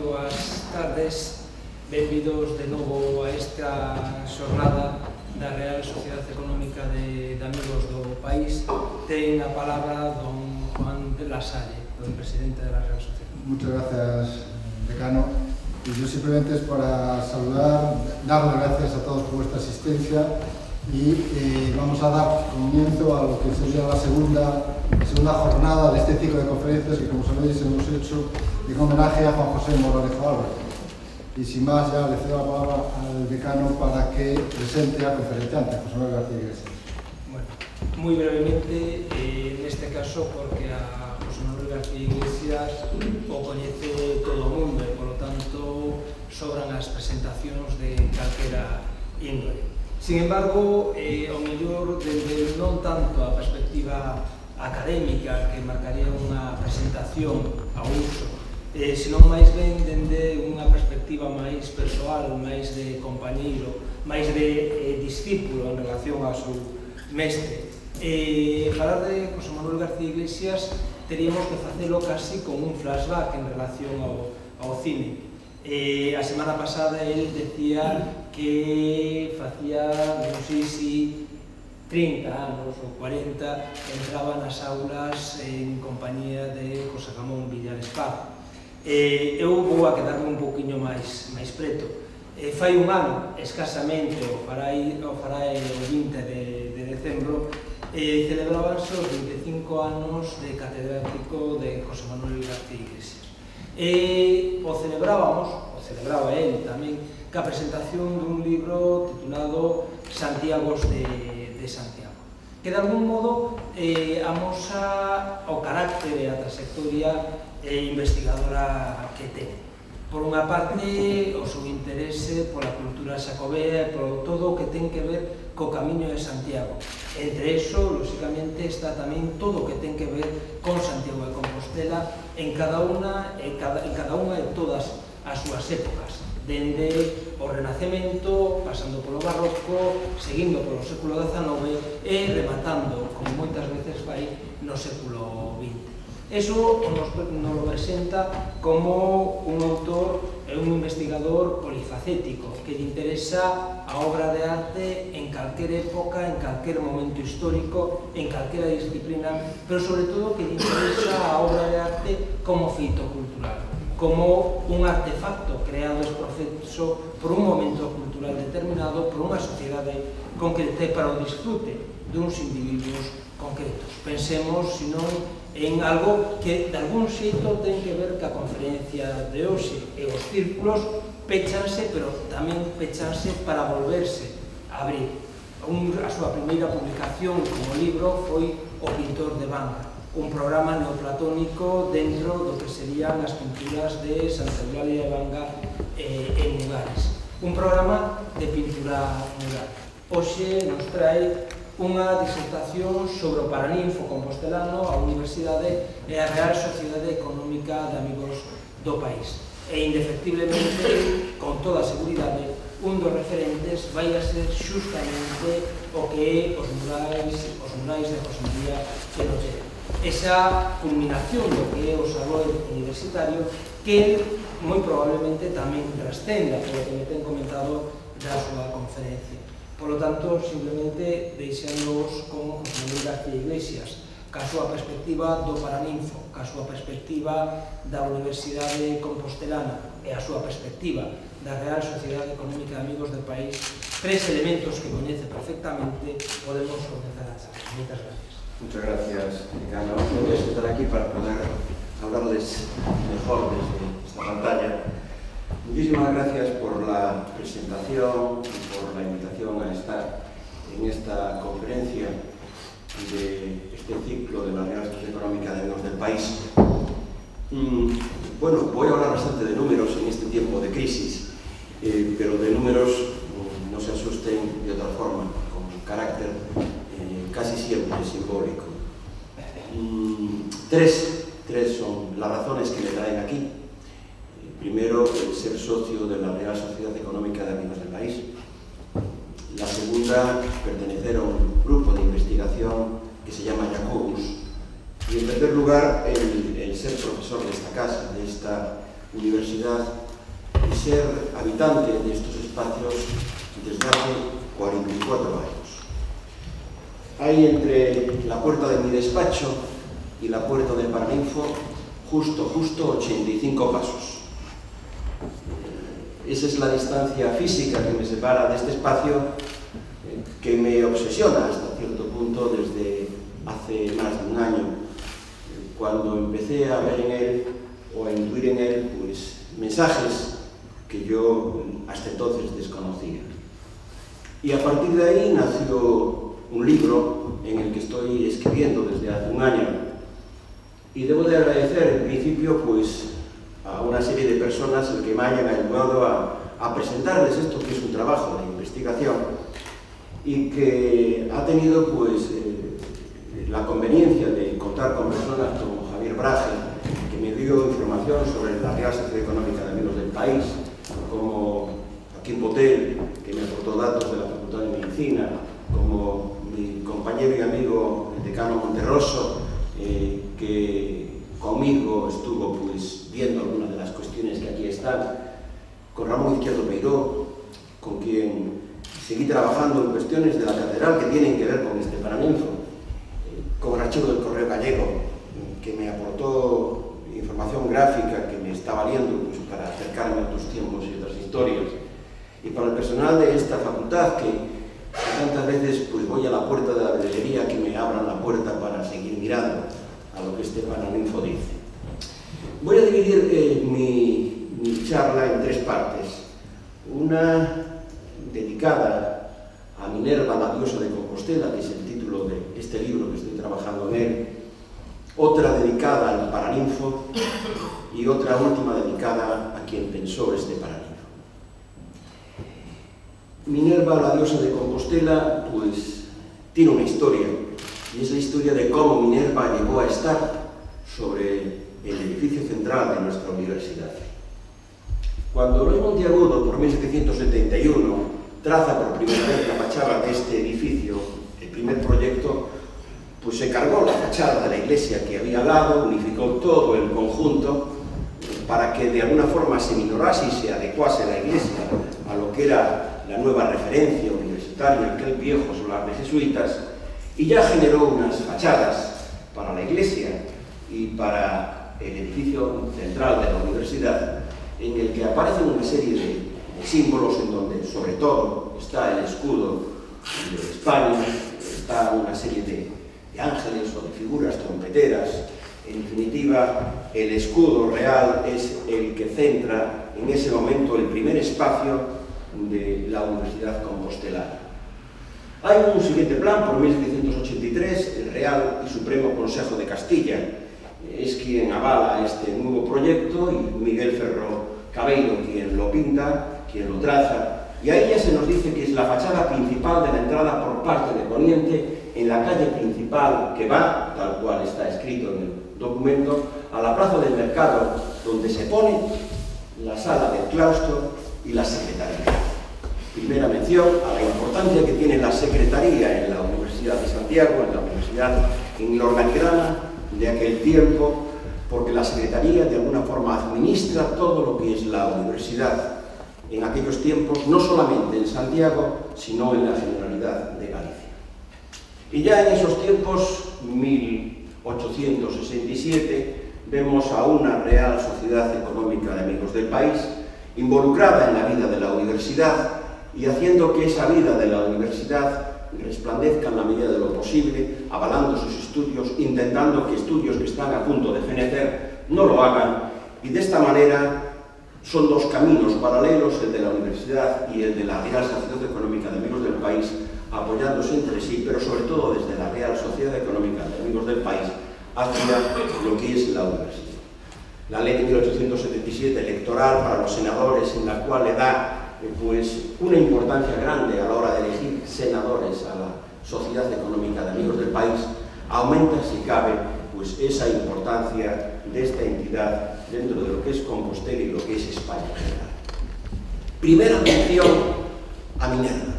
boas tardes. Benvidos de novo a esta xornada da Real Sociedade Económica de Amigos do País. Ten a palabra don Juan de la Salle, don presidente de la Real Sociedad. Muchas gracias, decano. Y yo simplemente es para saludar, dar las gracias a todos por vuestra asistencia y vamos a dar comienzo a lo que sería la segunda jornada de este ciclo de conferencias que, como sabéis, hemos hecho en homenaje a Juan José Moralejo Álvarez. Y sin más, ya le cedo la palabra al decano para que presente al conferenciante, José Manuel García Iglesias. Bueno, muy brevemente, en este caso, porque a José Manuel García Iglesias o coñece todo o mundo e, polo tanto, sobran as presentacións de calquera índole. Sin embargo, o mellor, desde non tanto a perspectiva académica que marcaría unha presentación ao uso, senón máis ben dende unha perspectiva máis persoal, máis de compañeiro, máis de discípulo en relación ao seu mestre. Falar de José Manuel García Iglesias teríamos que facelo casi con un flashback en relación ao cine. A semana pasada el decía que facía, non sei se 30 anos ou 40, entraba nas aulas en compañía de José Ramón Villares Paz. Eu vou a quedarme un poquinho máis preto. Fai un ano, escasamente, o farai o 20 de decembro, celebrábanse os 25 anos de catedrático de José Manuel García Iglesias. O celebraba el tamén, ca presentación dun libro titulado Santiagos de Santiago, que de algún modo amosa o carácter e a trayectoria investigadora que ten. Por unha parte, o seu interese pola cultura xacobea e por todo o que ten que ver co Camiño de Santiago. Entre eso, lóxicamente, está tamén todo o que ten que ver con Santiago de Compostela en cada unha de todas as súas épocas, dende o Renacemento, pasando polo Barroco, seguindo polo século XIX e rematando, como moitas veces vai, no século XX. Eso nos lo presenta como un autor e un investigador polifacético que lle interesa a obra de arte en calquer época, en calquer momento histórico, en calquera disciplina, pero sobre todo que lle interesa a obra de arte como feito cultural, como un artefacto creado exprofeso por un momento cultural determinado, por unha sociedade concreta e para o disfrute duns individuos concretos. Pensemos, senón, en algo que de algún xeito ten que ver ca conferencia de hoxe, e os círculos pechanse, pero tamén pechanse para volverse a abrir. A súa primeira publicación como libro foi O pintor de Banga, un programa neoplatónico dentro do que serían as pinturas de Santa Eulalia de Banga en Mugares. Un programa de pintura mural. Hoxe nos trae unha disertación sobre o Paraninfo compostelano, a Universidade e a Real Sociedade Económica de Amigos do País. E, indefectiblemente, con toda a seguridade, un dos referentes vai a ser xustamente o que é os murais de José María Querollero. Esa culminación do que é o sabor universitario que moi probablemente tamén trascenda polo que me ten comentado da súa conferencia. Por lo tanto, simplemente deixándoos con José Manuel García Iglesias, ca súa perspectiva do Paraninfo, ca súa perspectiva da Universidade Compostelana e a súa perspectiva da Real Sociedade Económica de Amigos del País, tres elementos que coñece perfectamente, podemos comenzar a charlar. Moitas gracias. Muchas gracias, decano. Voy a estar aquí para poder hablarles mejor desde esta pantalla. Muchísimas gracias por la presentación y por la invitación a estar en esta conferencia de este ciclo de la Real Sociedad Económica de Amigos del País. Bueno, voy a hablar bastante de números en este tiempo de crisis, pero de números no se asusten de otra forma, con carácter casi siempre simbólico. Tres son las razones que me traen aquí. Primero, el ser socio de la Real Sociedad Económica de Amigos del País. La segunda, pertenecer a un grupo de investigación que se llama Jacobus. Y en tercer lugar, el ser profesor de esta casa, de esta universidad y ser habitante de estos espacios desde hace 44 años. Hay entre la puerta de mi despacho y la puerta de Paraninfo justo 85 pasos. Esa es la distancia física que me separa de este espacio, que me obsesiona hasta cierto punto desde hace más de un año, cuando empecé a ver en él o a intuir en él pues mensajes que yo hasta entonces desconocía. Y a partir de ahí nació un libro en el que estoy escribiendo desde hace un año, y debo de agradecer en principio pues a una serie de personas el que me hayan ayudado a presentarles esto, que es un trabajo de investigación y que ha tenido pues la conveniencia de contar con personas como Javier Braje, que me dio información sobre la Real Sociedad Económica de Amigos del País, como Joaquín Botel, que me aportó datos de la Facultad de Medicina, como mi compañero y amigo el decano Monterroso, que conmigo estuvo pues viendo algunas de las cuestiones que aquí están, con Ramón Izquierdo Peiró, con quien seguí trabajando en cuestiones de la catedral que tienen que ver con este Paraninfo, con el archivo del Correo Gallego, que me aportó información gráfica que me está valiendo pues, para acercarme a otros tiempos y otras historias, y para el personal de esta facultad, que tantas veces pues, voy a la puerta de la librería que me abran la puerta para seguir mirando a lo que este Paraninfo dice. Voy a dividir mi charla en tres partes. Una dedicada a Minerva, la diosa de Compostela, que es el título de este libro que estoy trabajando en él. Otra dedicada al Paraninfo y otra última dedicada a quien pensó este Paraninfo. Minerva, la diosa de Compostela, pues tiene una historia, y es la historia de cómo Minerva llegó a estar sobre el edificio central de nuestra universidad. Cuando Luis Monteagudo, por 1771, traza por primera vez la fachada de este edificio, el primer proyecto, pues se cargó la fachada de la iglesia que había al lado, unificó todo el conjunto para que de alguna forma se minorase y se adecuase la iglesia a lo que era la nueva referencia universitaria, aquel viejo solar de jesuitas, y ya generó unas fachadas para la iglesia y para el edificio central de la universidad, en el que aparecen una serie de símbolos en donde sobre todo está el escudo de España, está una serie de ángeles o de figuras trompeteras. En definitiva, el escudo real es el que centra en ese momento el primer espacio de la Universidad Compostelana. Hay un siguiente plan, por 1783, el Real y Supremo Consejo de Castilla es quien avala este nuevo proyecto, y Miguel Ferro Cabeiro quien lo pinta, quien lo traza, y ahí ya se nos dice que es la fachada principal de la entrada por parte de Poniente, en la calle principal que va, tal cual está escrito en el documento, a la plaza del Mercado, donde se pone la sala del claustro y la secretaría. Primera mención a la importancia que tiene la secretaría en la Universidad de Santiago, en la universidad, en el organigrama de aquel tiempo, porque la secretaría de alguna forma administra todo lo que es la universidad en aquellos tiempos, no solamente en Santiago, sino en la Generalidad de Galicia. Y ya en esos tiempos, 1867, vemos a una Real Sociedad Económica de Amigos del País involucrada en la vida de la universidad y haciendo que esa vida de la universidad resplandezca en la medida de lo posible, avalando sus estudios, intentando que estudios que están a punto de fenecer no lo hagan, y de esta manera son dos caminos paralelos, el de la universidad y el de la Real Sociedad Económica de Amigos del País, apoyándose entre sí, pero sobre todo desde la Real Sociedad Económica de Amigos del País hacia lo que es la universidad. La ley de 1877 electoral para los senadores, en la cual le da pues una importancia grande a la hora de elegir senadores a la Sociedad Económica de Amigos del País, aumenta, si cabe, pues esa importancia de esta entidad dentro de lo que es Compostela y lo que es España en general. Primera mención a Minerva.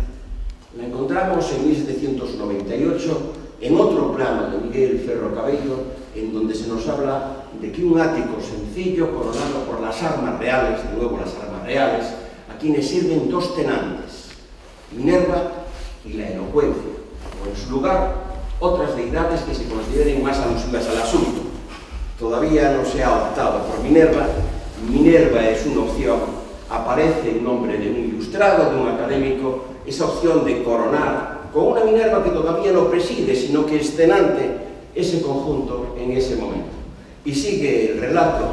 La encontramos en 1798 en otro plano de Miguel Ferro Cabeiro, en donde se nos habla de que un ático sencillo, coronado por las armas reales, de nuevo las armas reales, a quienes sirven dos tenantes, Minerva y la elocuencia, o en su lugar, otras deidades que se consideren más alusivas al asunto. Todavía no se ha optado por Minerva. Minerva es una opción, aparece en nombre de un ilustrado, de un académico, esa opción de coronar con una Minerva que todavía no preside, sino que es tenante ese conjunto en ese momento. Y sigue el relato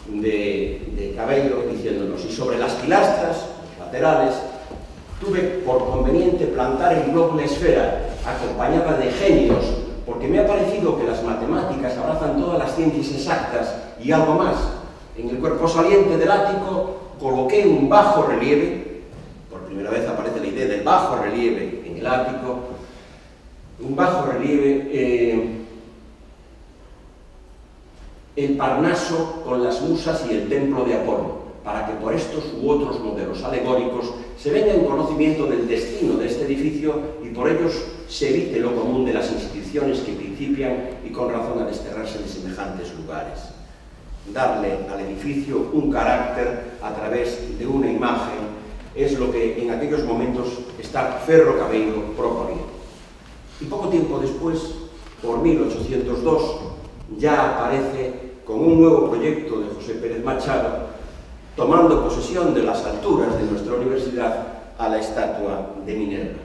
de Cabello diciéndonos: y sobre las pilastras laterales tuve por conveniente plantar en bloc una esfera acompañada de genios, porque me ha parecido que las matemáticas abrazan todas las ciencias exactas y algo más. En el cuerpo saliente del ático coloqué un bajo relieve, por primera vez aparece la idea del bajo relieve en el ático, un bajo relieve, el Parnaso con las musas y el templo de Apolo, para que por estos u otros modelos alegóricos se venga en conocimiento del destino de este edificio y por ellos se evite lo común de las instituciones que principian y con razón a desterrarse de semejantes lugares. Darle al edificio un carácter a través de una imagen es lo que en aquellos momentos está Ferro Cabello proponiendo. Y poco tiempo después, por 1802, ya aparece con un nuevo proyecto de José Pérez Machado, tomando posesión de las alturas de nuestra universidad a la estatua de Minerva,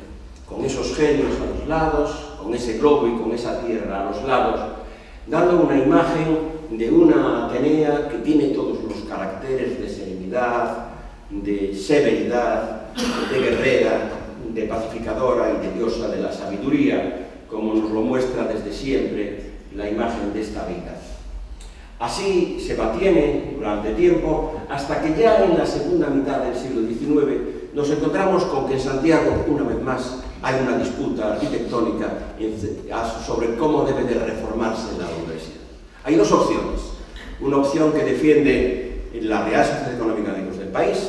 con esos genios a los lados, con ese globo y con esa tierra a los lados, dando una imagen de una Atenea que tiene todos los caracteres de serenidad, de severidad, de guerrera, de pacificadora y de diosa de la sabiduría, como nos lo muestra desde siempre la imagen de esta deidad. Así se mantiene durante tiempo, hasta que ya en la segunda mitad del siglo XIX nos encontramos con que en Santiago, una vez más, hay una disputa arquitectónica sobre cómo debe de reformarse la universidad. Hay dos opciones. Una opción que defiende la Real Sociedad Económica del país,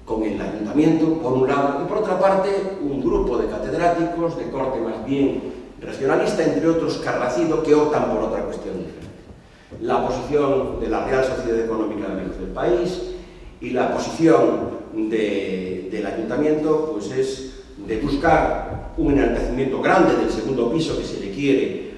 con el ayuntamiento, por un lado, y por otra parte, un grupo de catedráticos de corte más bien regionalista, entre otros Carracido, que optan por otra cuestión diferente. La posición de la Real Sociedad Económica del país y la posición del ayuntamiento pues es de buscar un enaltecimiento grande del segundo piso que se le quiere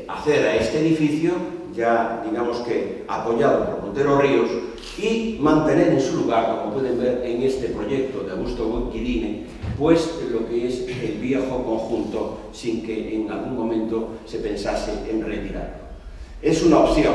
hacer a este edificio, ya digamos que apoyado por Montero Ríos, y mantener en su lugar, como pueden ver en este proyecto de Augusto Guidine, pues lo que es el viejo conjunto, sin que en algún momento se pensase en retirarlo. Es una opción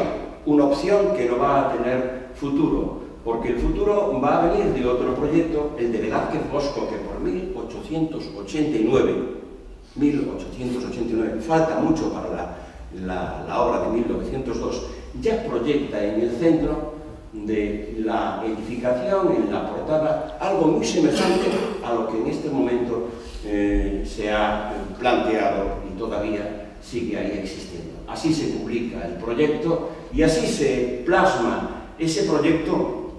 que no va a tener futuro, porque el futuro va a venir de otro proyecto, el de Velázquez Bosco, que por 1889, falta mucho para la obra de 1902, ya proyecta en el centro de la edificación, en la portada, algo muy semejante a lo que en este momento se ha planteado y todavía sigue ahí existiendo. Así se publica el proyecto y así se plasma ese proyecto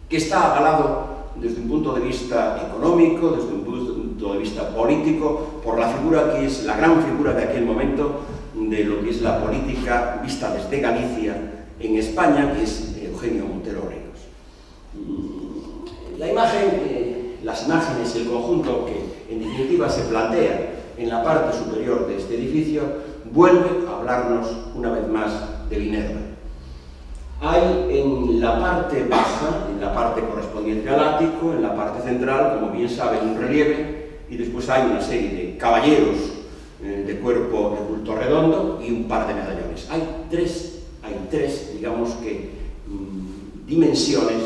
que está avalado desde un punto de vista económico, desde un punto de vista político, por la figura que es la gran figura de aquel momento de lo que es la política vista desde Galicia en España, que es Eugenio Montero Ríos. La imagen, las imágenes, el conjunto que en definitiva se plantea en la parte superior de este edificio, vuelve a hablarnos una vez más de Minerva. Hay en la parte baja, en la parte correspondiente al ático, en la parte central, como bien saben, un relieve, y después hay una serie de caballeros de cuerpo de bulto redondo y un par de medallones. Hay tres, digamos que, dimensiones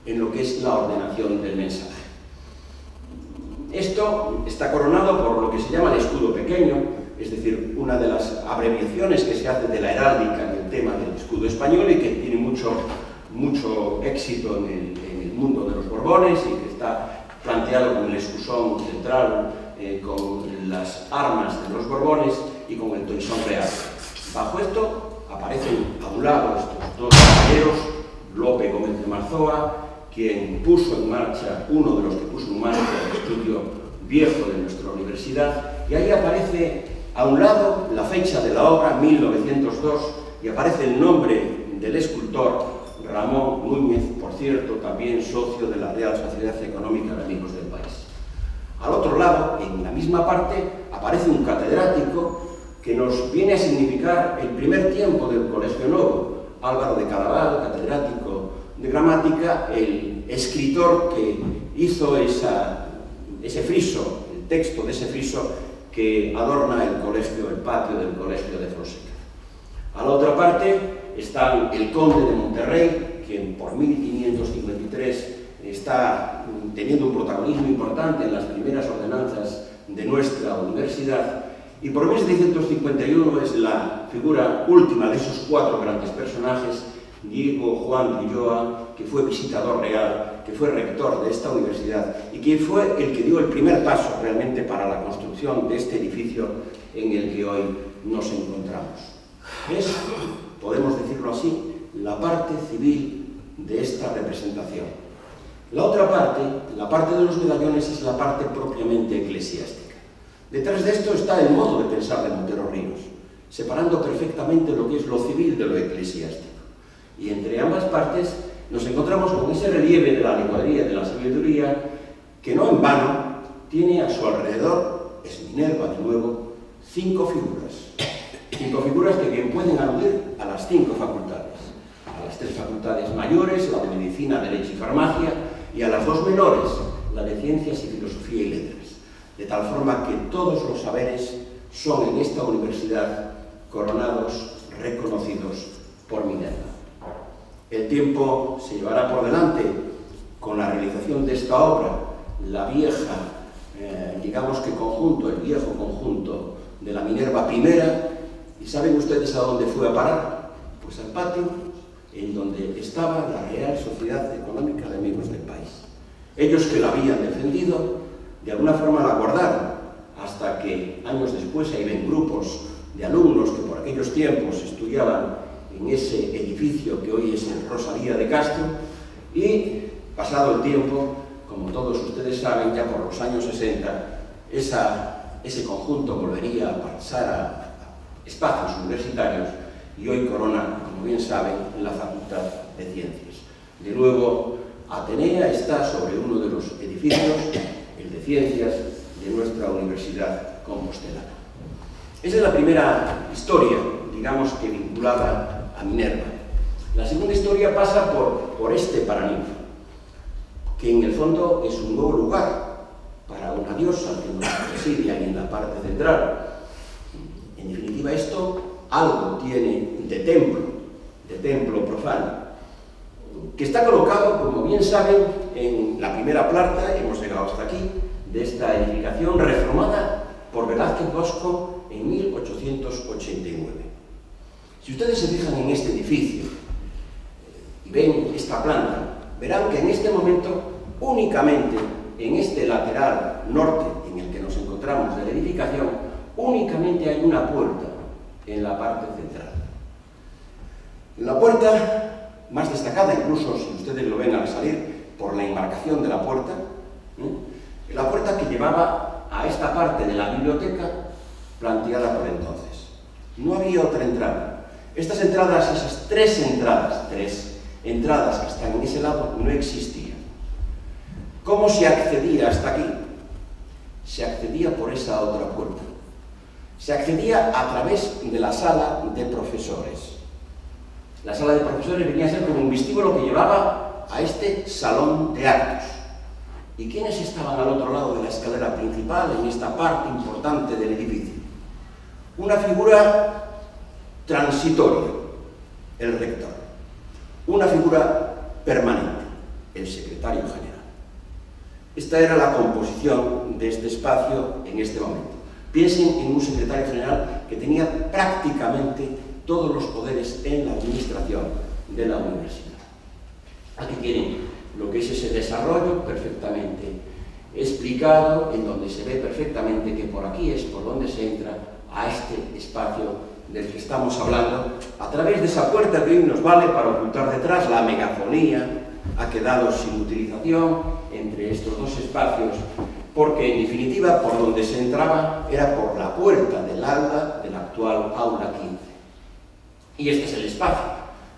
en lo que es la ordenación del mensaje. Esto está coronado por lo que se llama el escudo pequeño, es decir, una de las abreviaciones que se hace de la heráldica en el tema del escudo español y que tiene mucho éxito en el mundo de los Borbones y que está planteado con el escusón central, con las armas de los Borbones y con el toisón real. Bajo esto aparecen a un lado estos dos caballeros, Lope Gómez de Marzoa, quien puso en marcha, uno de los que puso en marcha el estudio viejo de nuestra universidad, y ahí aparece a un lado la fecha de la obra, 1902, y aparece el nombre del escultor Ramón Núñez, por cierto, también socio de la Real Sociedad Económica de Amigos del País. Al otro lado, en la misma parte, aparece un catedrático que nos viene a significar el primer tiempo del Colegio Novo, Álvaro de Cadaval, catedrático de gramática, el escritor que hizo ese friso, el texto de ese friso que adorna el patio del Colegio de Fonseca. A la otra parte está el conde de Monterrey, que por 1553 está teniendo un protagonismo importante en las primeras ordenanzas de nuestra universidad, y por 1651 es la figura última de esos 4 grandes personajes, Diego Juan de Ulloa, que fue visitador real, que fue rector de esta universidad y que fue el que dio el primer paso realmente para la construcción de este edificio en el que hoy nos encontramos. Es, podemos decirlo así, la parte civil de esta representación. La otra parte, la parte de los medallones, es la parte propiamente eclesiástica. Detrás de esto está el modo de pensar de Montero Ríos, separando perfectamente lo que es lo civil de lo eclesiástico. Y entre ambas partes nos encontramos con ese relieve de la alegoría de la sabiduría que no en vano tiene a su alrededor, es Minerva de nuevo, 5 figuras. 5 figuras que bien pueden aludir a las 5 facultades. A las 3 facultades mayores, la de Medicina, Derecho y Farmacia, y a las 2 menores, la de Ciencias y Filosofía y Letras. De tal forma que todos los saberes son en esta universidad coronados, reconocidos por Minerva. El tiempo se llevará por delante con la realización de esta obra, la vieja, digamos que conjunto, el viejo conjunto de la Minerva primera. ¿Y saben ustedes a dónde fue a parar? Pues al patio en donde estaba la Real Sociedad Económica de Amigos del País. Ellos que la habían defendido, de alguna forma la guardaron, hasta que años después ahí ven grupos de alumnos que por aquellos tiempos estudiaban en ese edificio que hoy es el Rosalía de Castro, y pasado el tiempo, como todos ustedes saben, ya por los años 60, ese conjunto volvería a pasar a espacios universitarios y hoy corona, como bien saben, la Facultad de Ciencias. De nuevo, Atenea está sobre uno de los edificios, el de Ciencias, de nuestra Universidad Compostelana. Esa es la primera historia, digamos, que vinculaba a Minerva. La segunda historia pasa por este paraninfo, que en el fondo es un nuevo lugar para una diosa que nos preside ahí en la parte central. En definitiva, esto algo tiene de templo profano, que está colocado, como bien saben, en la primera planta, hemos llegado hasta aquí, de esta edificación reformada por Velázquez Bosco en 1889. Si ustedes se fijan en este edificio y ven esta planta, verán que en este momento, únicamente en este lateral norte en el que nos encontramos de la edificación, únicamente hay una puerta en la parte central. La puerta más destacada, incluso si ustedes lo ven al salir, por la enmarcación de la puerta, la puerta que llevaba a esta parte de la biblioteca planteada por entonces. No había otra entrada. Estas entradas, esas tres entradas que están en ese lado, no existían. ¿Cómo se accedía hasta aquí? Se accedía por esa otra puerta. Se accedía a través de la sala de profesores. La sala de profesores venía a ser como un vestíbulo que llevaba a este salón de actos. ¿Y quiénes estaban al otro lado de la escalera principal, en esta parte importante del edificio? Una figura transitoria, el rector. Una figura permanente, el secretario general. Esta era la composición de este espacio en este momento. Piensen en un secretario general que tenía prácticamente todos los poderes en la administración de la universidad. Aquí tienen lo que es ese desarrollo perfectamente explicado, en donde se ve perfectamente que por aquí es por donde se entra a este espacio del que estamos hablando, a través de esa puerta que hoy nos vale para ocultar detrás la megafonía. Ha quedado sin utilización entre estos dos espacios, porque en definitiva por donde se entraba era por la puerta del aula, del actual aula 15. Y este es el espacio,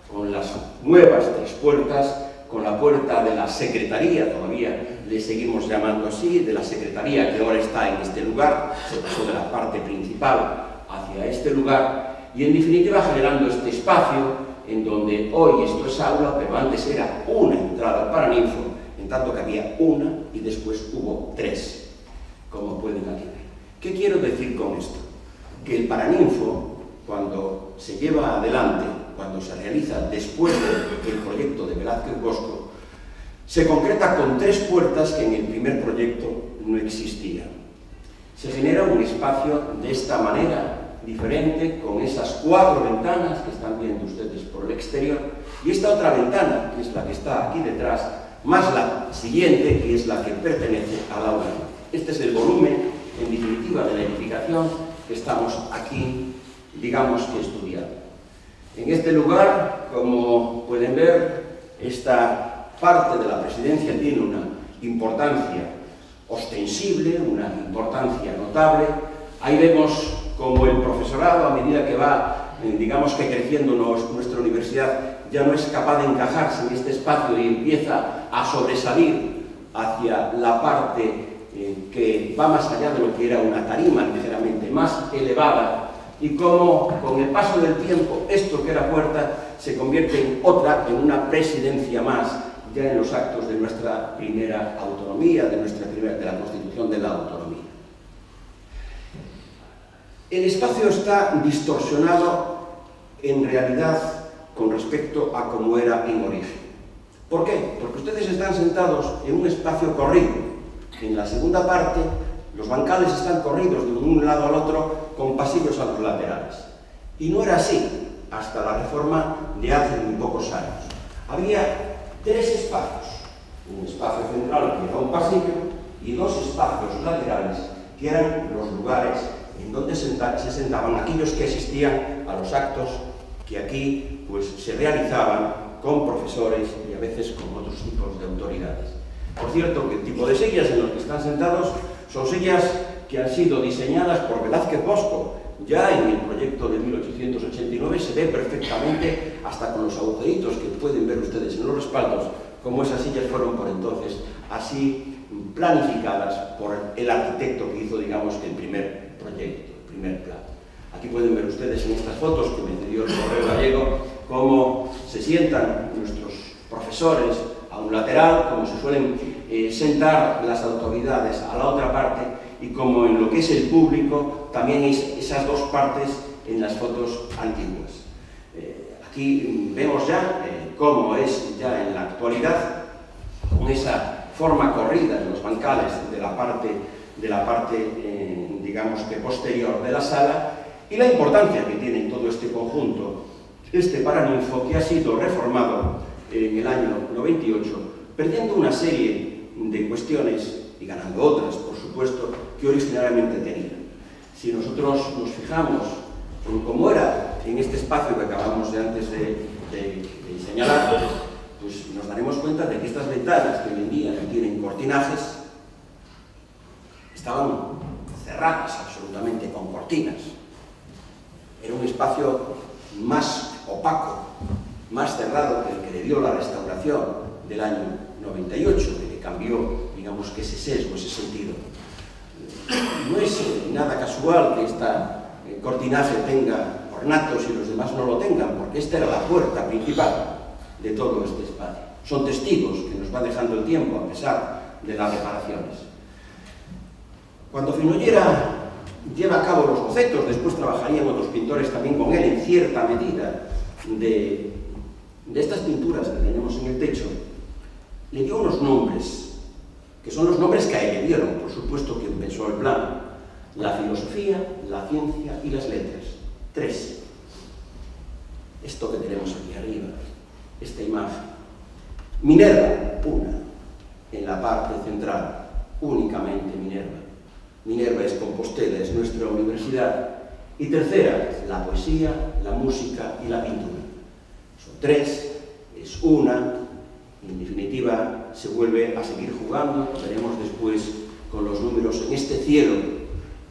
con las nuevas 3 puertas, con la puerta de la secretaría, todavía le seguimos llamando así, de la secretaría que ahora está en este lugar, se pasó de la parte principal hacia este lugar, y en definitiva generando este espacio en donde hoy esto es aula, pero antes era una entrada al Paraninfo, en tanto que había una y después hubo 3, como pueden aquí ver. ¿Qué quiero decir con esto? Que el Paraninfo, cuando se lleva adelante, cuando se realiza después del proyecto de Velázquez Bosco, se concreta con 3 puertas que en el primer proyecto no existían. Se genera un espacio de esta manera, diferente, con esas 4 ventanas que están viendo ustedes por el exterior, y esta otra ventana, que es la que está aquí detrás, más la siguiente, que es la que pertenece al aula. Este es el volumen, en definitiva, de la edificación que estamos aquí, digamos que estudiando. En este lugar, como pueden ver, esta parte de la presidencia tiene una importancia ostensible, una importancia notable. Ahí vemos como el profesorado, a medida que va, digamos que creciendo nuestra universidad, ya no es capaz de encajarse en este espacio y empieza a sobresalir hacia la parte que va más allá de lo que era una tarima ligeramente más elevada, y cómo con el paso del tiempo esto que era puerta se convierte en otra, en una presidencia más, ya en los actos de nuestra primera autonomía, de la Constitución de la Autonomía. El espacio está distorsionado en realidad con respecto a cómo era en origen. ¿Por qué? Porque ustedes están sentados en un espacio corrido. En la segunda parte, los bancales están corridos de un lado al otro con pasillos a los laterales. Y no era así hasta la reforma de hace muy pocos años. Había 3 espacios. Un espacio central que era un pasillo y 2 espacios laterales que eran los lugares en donde se sentaban aquellos que asistían a los actos que aquí pues, se realizaban con profesores y a veces con otros tipos de autoridades. Por cierto, que el tipo de sillas en los que están sentados son sillas que han sido diseñadas por Velázquez Bosco. Ya en el proyecto de 1889 se ve perfectamente, hasta con los agujeritos que pueden ver ustedes en los respaldos, cómo esas sillas fueron por entonces así planificadas por el arquitecto que hizo, digamos, que el primer proyecto, el primer plan. Aquí pueden ver ustedes en estas fotos que me cedió el Correo Gallego cómo se sientan nuestros profesores a un lateral, cómo se suelen sentar las autoridades a la otra parte, y como en lo que es el público también esas 2 partes en las fotos antiguas. Aquí vemos ya cómo es ya en la actualidad, con esa forma corrida en los bancales de la parte digamos que posterior de la sala, y la importancia que tiene en todo este conjunto este Paraninfo, que ha sido reformado en el año 98, perdiendo una serie de cuestiones y ganando otras, por supuesto, que originariamente tenía. Si nosotros nos fijamos en cómo era en este espacio que acabamos de antes de señalar, pues nos daremos cuenta de que estas ventanas que hoy en día no tienen cortinajes estaban cerradas absolutamente con cortinas. Era un espacio más opaco, más cerrado que el que le dio la restauración del año 98, que cambió, digamos, que ese sesgo, ese sentido. No es nada casual que esta cortinaje tenga ornatos y los demás no lo tengan, porque esta era la puerta principal de todo este espacio. Son testigos que nos va dejando el tiempo a pesar de las reparaciones. Cuando Finollera lleva a cabo los bocetos, después trabajarían otros pintores también con él en cierta medida de estas pinturas que tenemos en el techo, le dio unos nombres, que son los nombres que a él le dieron, por supuesto, quien pensó el plan: la filosofía, la ciencia y las letras. 3. Esto que tenemos aquí arriba, esta imagen. Minerva, una, en la parte central, únicamente Minerva. Minerva es Compostela, es nuestra universidad. Y tercera, la poesía, la música y la pintura. Son 3, es una. En definitiva, se vuelve a seguir jugando, veremos después con los números en este cielo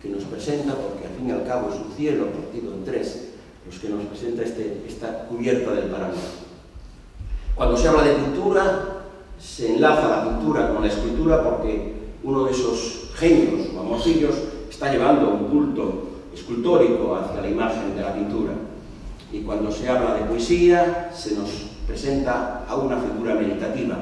que nos presenta, porque al fin y al cabo es un cielo partido en 3, los que nos presenta esta cubierta del Paraná. Cuando se habla de pintura, se enlaza la pintura con la escultura porque uno de esos genios o amorcillos está llevando un culto escultórico hacia la imagen de la pintura. Y cuando se habla de poesía, se nos presenta a una figura meditativa.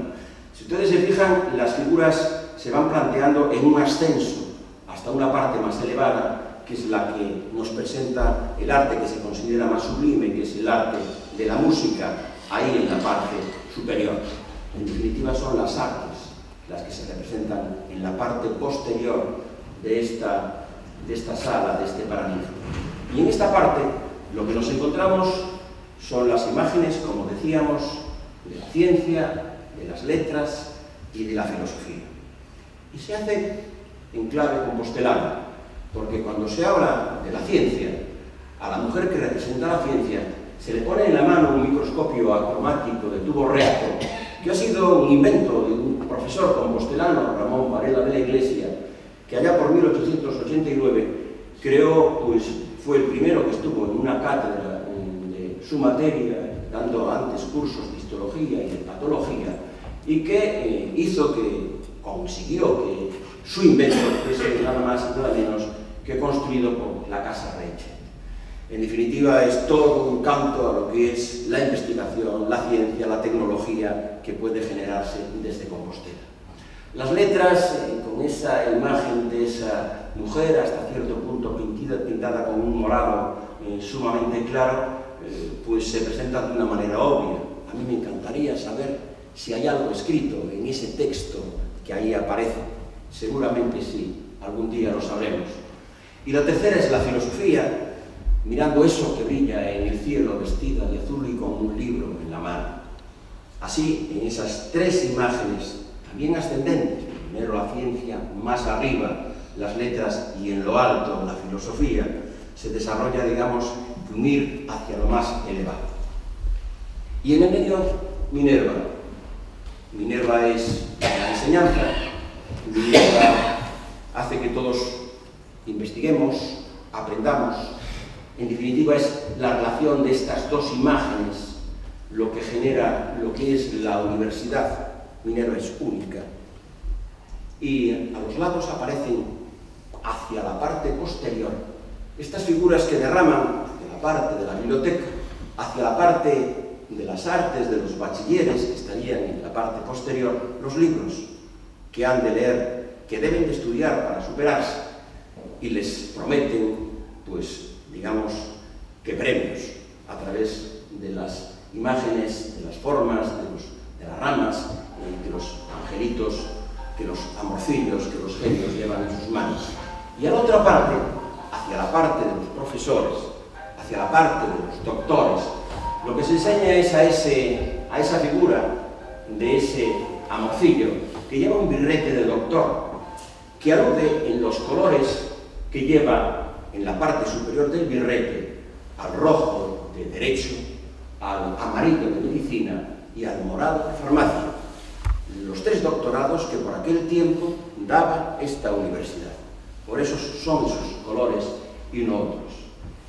Si ustedes se fijan, las figuras se van planteando en un ascenso hasta una parte más elevada, que es la que nos presenta el arte que se considera más sublime, que es el arte de la música, ahí en la parte superior. En definitiva, son las artes las que se representan en la parte posterior de esta sala, de este Paraninfo. Y en esta parte, lo que nos encontramos son las imágenes, como decíamos, de la ciencia, de las letras y de la filosofía. Y se hace en clave compostelana, porque cuando se habla de la ciencia, a la mujer que representa la ciencia se le pone en la mano un microscopio acromático de tubo reacto, que ha sido un invento de un profesor compostelano, Ramón Varela de la Iglesia, que allá por 1889 creó, pues fue el primero que estuvo en una cátedra de su materia, dando antes cursos de histología y de patología, y que consiguió que su invento fuese nada más y nada menos que construido por la Casa Reiche. En definitiva, es todo un canto a lo que es la investigación, la ciencia, la tecnología que puede generarse desde Compostela. Las letras, con esa imagen de esa mujer hasta cierto punto pintada con un morado sumamente claro, pues se presentan de una manera obvia. A mí me encantaría saber si hay algo escrito en ese texto que ahí aparece. Seguramente sí, algún día lo sabremos. Y la tercera es la filosofía, mirando eso que brilla en el cielo, vestida de azul y con un libro en la mano. Así, en esas tres imágenes, también ascendentes, primero la ciencia, más arriba las letras y en lo alto la filosofía, se desarrolla, digamos, de unir hacia lo más elevado. Y en el medio, Minerva. Minerva es la enseñanza, Minerva hace que todos investiguemos, aprendamos. En definitiva, es la relación de estas dos imágenes lo que genera lo que es la universidad. Minerva es única. Y a los lados aparecen, hacia la parte posterior, estas figuras que derraman hacia la parte de la biblioteca, hacia la parte de las artes de los bachilleres, que estarían en la parte posterior, los libros que han de leer, que deben de estudiar para superarse, y les prometen, pues, digamos, que premios a través de las imágenes, de las formas, de las ramas, de los angelitos, que los amorcillos, que los genios llevan en sus manos. Y a la otra parte, hacia la parte de los profesores, hacia la parte de los doctores, lo que se enseña es a esa figura de ese amorcillo que lleva un birrete de doctor, que alude en los colores que lleva en la parte superior del birrete, al rojo de derecho, al amarillo de medicina y al morado de farmacia. Los tres doctorados que por aquel tiempo daba esta universidad. Por eso son sus colores y no otros.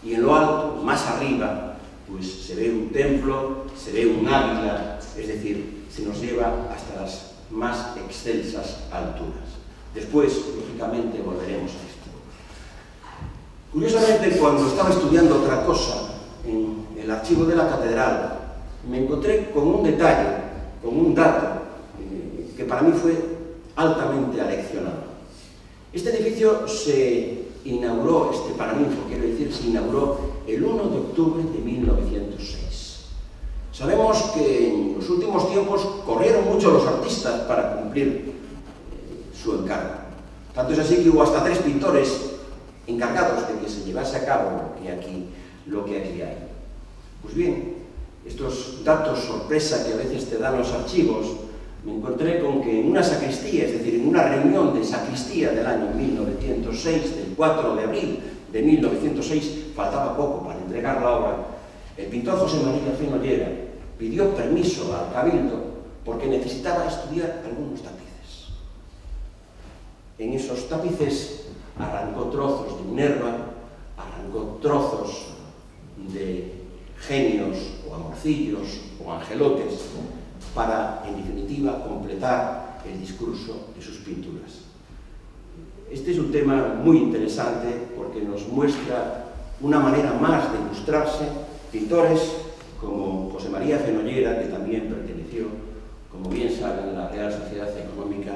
Y en lo alto, más arriba, pues se ve un templo, se ve un águila, es decir, se nos lleva hasta las más excelsas alturas. Después, lógicamente, volveremos a esto. Curiosamente, cuando estaba estudiando otra cosa en el archivo de la catedral, me encontré con un detalle, con un dato, que para mí fue altamente aleccionado. Este edificio se inauguró, este Paraninfo, quiero decir, se inauguró el 1 de octubre de 1906. Sabemos que en los últimos tiempos corrieron mucho los artistas para cumplir su encargo. Tanto es así que hubo hasta 3 pintores encargados de que se llevase a cabo lo que aquí hay. Pues bien, estos datos sorpresa que a veces te dan los archivos, me encontré con que en una sacristía, es decir, en una reunión de sacristía del año 1906, del 4 de abril de 1906, faltaba poco para entregar la obra, el pintor José María Fenollera pidió permiso al cabildo porque necesitaba estudiar algunos tapices. En esos tapices arrancó trozos de Minerva, arrancó trozos de genios o amorcillos o angelotes para, en definitiva, completar el discurso de sus pinturas. Este es un tema muy interesante porque nos muestra una manera más de ilustrarse pintores como José María Fenollera, que también perteneció, como bien saben, a la Real Sociedad Económica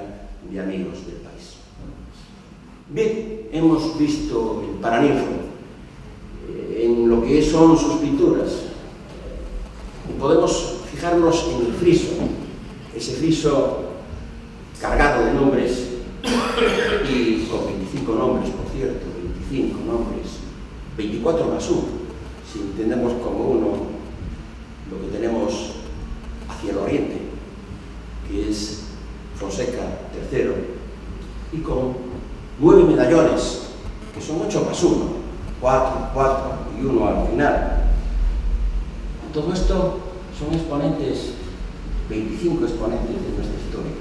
de Amigos del País. Bien, hemos visto el Paraninfo en lo que son sus pinturas. Podemos fijarnos en el friso, ese friso cargado de nombres y con 25 nombres, por cierto, 25 nombres, 24 más 1, si entendemos como uno lo que tenemos hacia el oriente, que es Fonseca III, y con 9 medallones, que son 8 más 1, 4 y 1 al final. Todo esto son exponentes, 25 exponentes de nuestra historia.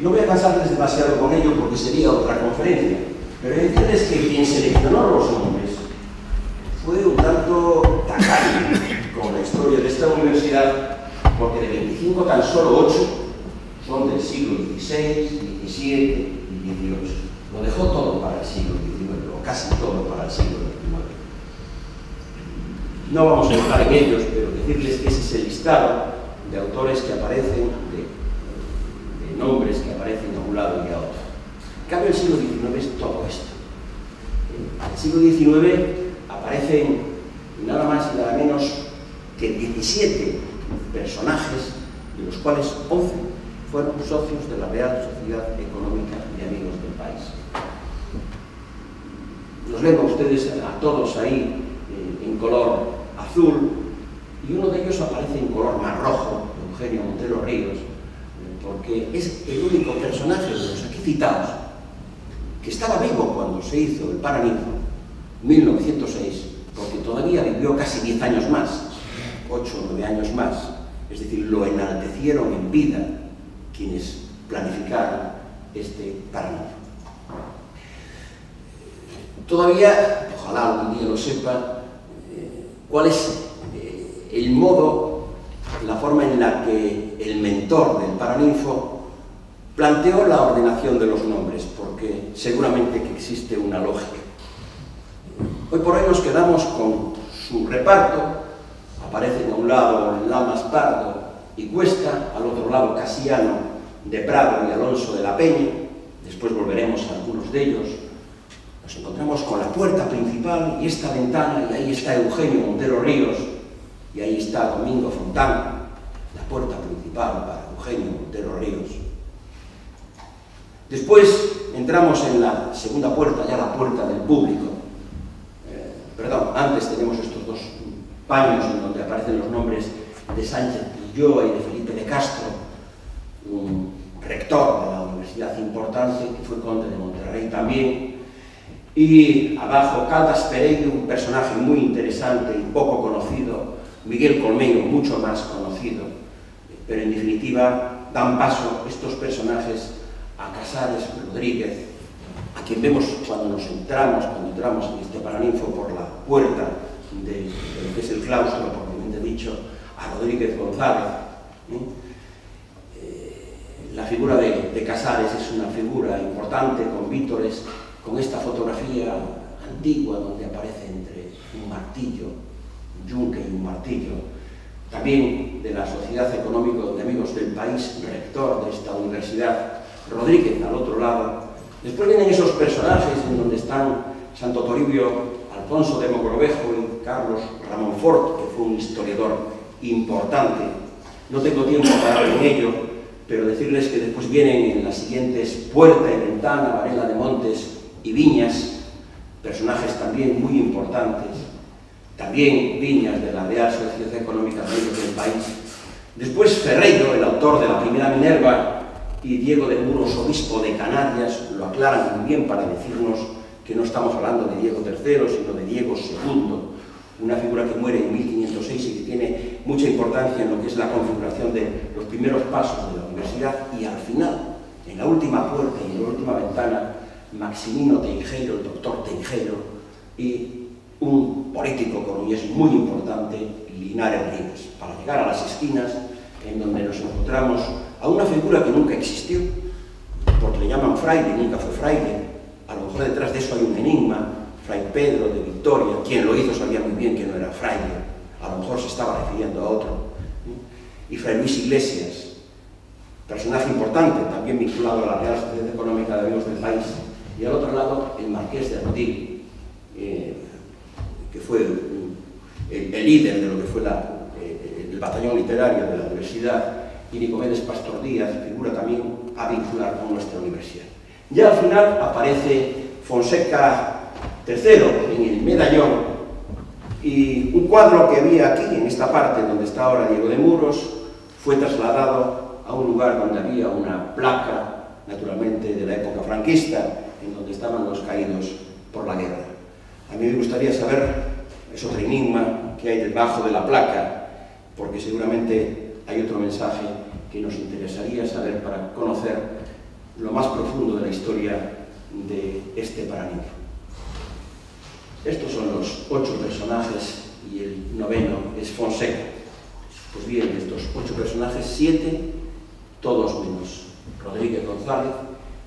No voy a cansarles demasiado con ello porque sería otra conferencia, pero decirles que quien seleccionó los nombres fue un tanto tacaño con la historia de esta universidad, porque de 25 tan solo 8 son del siglo XVI, XVII y XVIII. Lo dejó todo para el siglo XIX, o casi todo para el siglo XIX. No vamos a entrar en ellos, pero decirles que ese es el listado de autores que aparecen, de nombres que aparecen a un lado y a otro. En cambio, el siglo XIX es todo esto. En el siglo XIX aparecen nada más y nada menos que 17 personajes, de los cuales 11 fueron socios de la Real Sociedad Económica de Amigos del País. Los vemos ustedes a todos ahí en color azul, y uno de ellos aparece en color más rojo, Eugenio Montero Ríos, porque es el único personaje de los aquí citados que estaba vivo cuando se hizo el Paraninfo, 1906, porque todavía vivió casi 10 años más, 8 o 9 años más, es decir, lo enaltecieron en vida quienes planificaron este Paraninfo. Todavía, ojalá algún día lo sepa, cuál es el modo, la forma en la que el mentor del Paraninfo planteó la ordenación de los nombres, porque seguramente que existe una lógica. Hoy por hoy nos quedamos con su reparto. Aparecen a un lado Lamas, Pardo y Cuesta, al otro lado Casiano, de Prado y Alonso de la Peña. Después volveremos a algunos de ellos. Nos encontramos con la puerta principal y esta ventana, y ahí está Eugenio Montero Ríos, y ahí está Domingo Fontán, la puerta principal para Eugenio Montero Ríos. Después entramos en la segunda puerta, ya la puerta del público. Antes tenemos estos dos paños en donde aparecen los nombres de Sánchez Ulloa y de Felipe de Castro, un rector de la universidad importante, que fue conde de Monterrey también. Y abajo Caldas Pereiro, un personaje muy interesante y poco conocido, Miguel Colmeiro, mucho más conocido, pero en definitiva dan paso estos personajes a Casares Rodríguez, a quien vemos cuando entramos en este Paraninfo por la puerta de lo que es el claustro, propiamente dicho, a Rodríguez González. La figura de Casares es una figura importante, con vítores, con esta fotografía antigua donde aparece entre un martillo, un yunque y un martillo, también de la Sociedad Económica de Amigos del País, rector de esta universidad, Rodríguez al otro lado. Después vienen esos personajes en donde están Santo Toribio Alfonso de Mogrovejo y Carlos Ramón Fort, que fue un historiador importante. No tengo tiempo para hablar en ello, pero decirles que después vienen en las siguientes Puerta y Ventana, Varela de Montes y Viñas, personajes también muy importantes, también Viñas de la Real Sociedad Económica de Amigos del País. Después Ferreiro, el autor de la primera Minerva, y Diego de Muros, obispo de Canarias, lo aclaran muy bien para decirnos que no estamos hablando de Diego III, sino de Diego II, una figura que muere en 1506 y que tiene mucha importancia en lo que es la configuración de los primeros pasos de la universidad. Y al final, en la última puerta y en la última ventana, Maximino Teijeiro, el doctor Teijeiro, y un político coruñés muy importante, Linares Rivas, para llegar a las esquinas en donde nos encontramos a una figura que nunca existió, porque le llaman fraile, nunca fue fraile. A lo mejor detrás de eso hay un enigma. Fray Pedro de Victoria, quien lo hizo sabía muy bien que no era fraile, a lo mejor se estaba refiriendo a otro. Y Fray Luis Iglesias, personaje importante, también vinculado a la Real Sociedad Económica de Amigos del País. Y al otro lado, el Marqués de Rodil, que fue el líder de lo que fue el batallón literario de la universidad, y Nicomedes Pastor Díaz, figura también a vincular con nuestra universidad. Ya al final aparece Fonseca III en el medallón, y un cuadro que había aquí, en esta parte donde está ahora Diego de Muros, fue trasladado a un lugar donde había una placa, naturalmente de la época franquista, en donde estaban los caídos por la guerra. A mí me gustaría saber, es otro enigma que hay debajo de la placa, porque seguramente hay otro mensaje que nos interesaría saber para conocer lo más profundo de la historia de este paraninfo. Estos son los 8 personajes y el 9º es Fonseca. Pues bien, de estos 8 personajes, 7, todos menos Rodríguez González,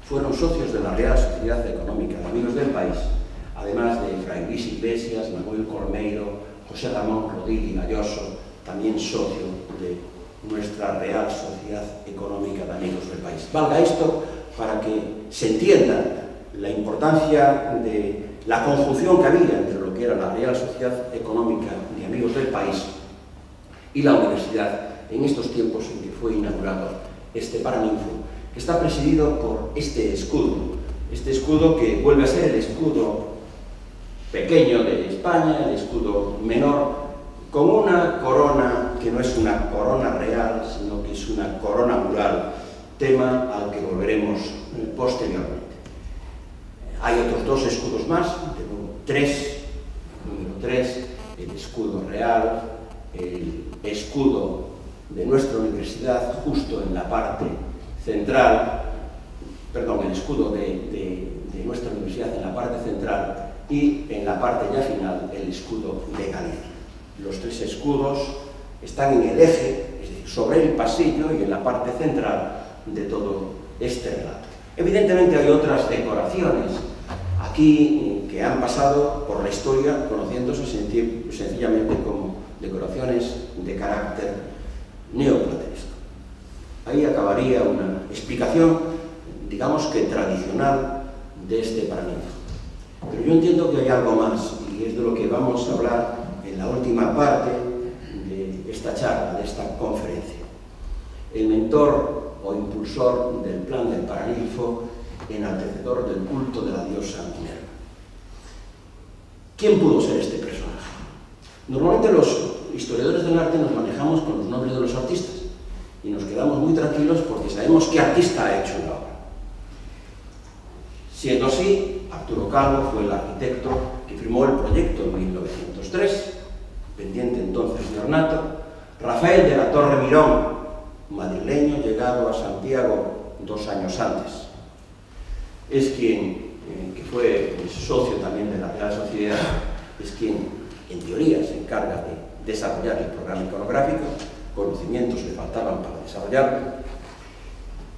fueron socios de la Real Sociedad Económica de Amigos del País, además de Fray Luis Iglesias, Manuel Cormeiro, José Ramón Rodil y Galloso, también socio de nuestra Real Sociedad Económica de Amigos del País. Valga esto para que se entienda la importancia de la conjunción que había entre lo que era la Real Sociedad Económica de Amigos del País y la universidad en estos tiempos en que fue inaugurado este paraninfo, que está presidido por este escudo que vuelve a ser el escudo pequeño de España, el escudo menor, con una corona que no es una corona real, sino que es una corona mural, tema al que volveremos posteriormente. Hay otros 2 escudos más, número 3, el escudo real, el escudo de nuestra universidad justo en la parte central, perdón, el escudo de nuestra universidad en la parte central y en la parte ya final el escudo de Galicia. Los 3 escudos están en el eje, es decir, sobre el pasillo y en la parte central de todo este relato. Evidentemente hay otras decoraciones aquí que han pasado por la historia conociéndose sencillamente como decoraciones de carácter neoplatonesco. Ahí acabaría una explicación, digamos que tradicional, de este paraninfo. Pero yo entiendo que hay algo más, y es de lo que vamos a hablar en la última parte de esta charla, de esta conferencia. El mentor o impulsor del plan del paraninfo, enaltecedor del culto de la diosa Minerva. ¿Quién pudo ser este personaje? Normalmente los historiadores del arte nos manejamos con los nombres de los artistas y nos quedamos muy tranquilos porque sabemos qué artista ha hecho la obra. Siendo así, Arturo Calvo fue el arquitecto que firmó el proyecto en 1903, pendiente entonces de ornato. Rafael de la Torre Mirón, madrileño llegado a Santiago 2 años antes, es quien, que fue socio también de la Real Sociedad, es quien en teoría se encarga de desarrollar el programa iconográfico. Conocimientos le faltaban para desarrollarlo.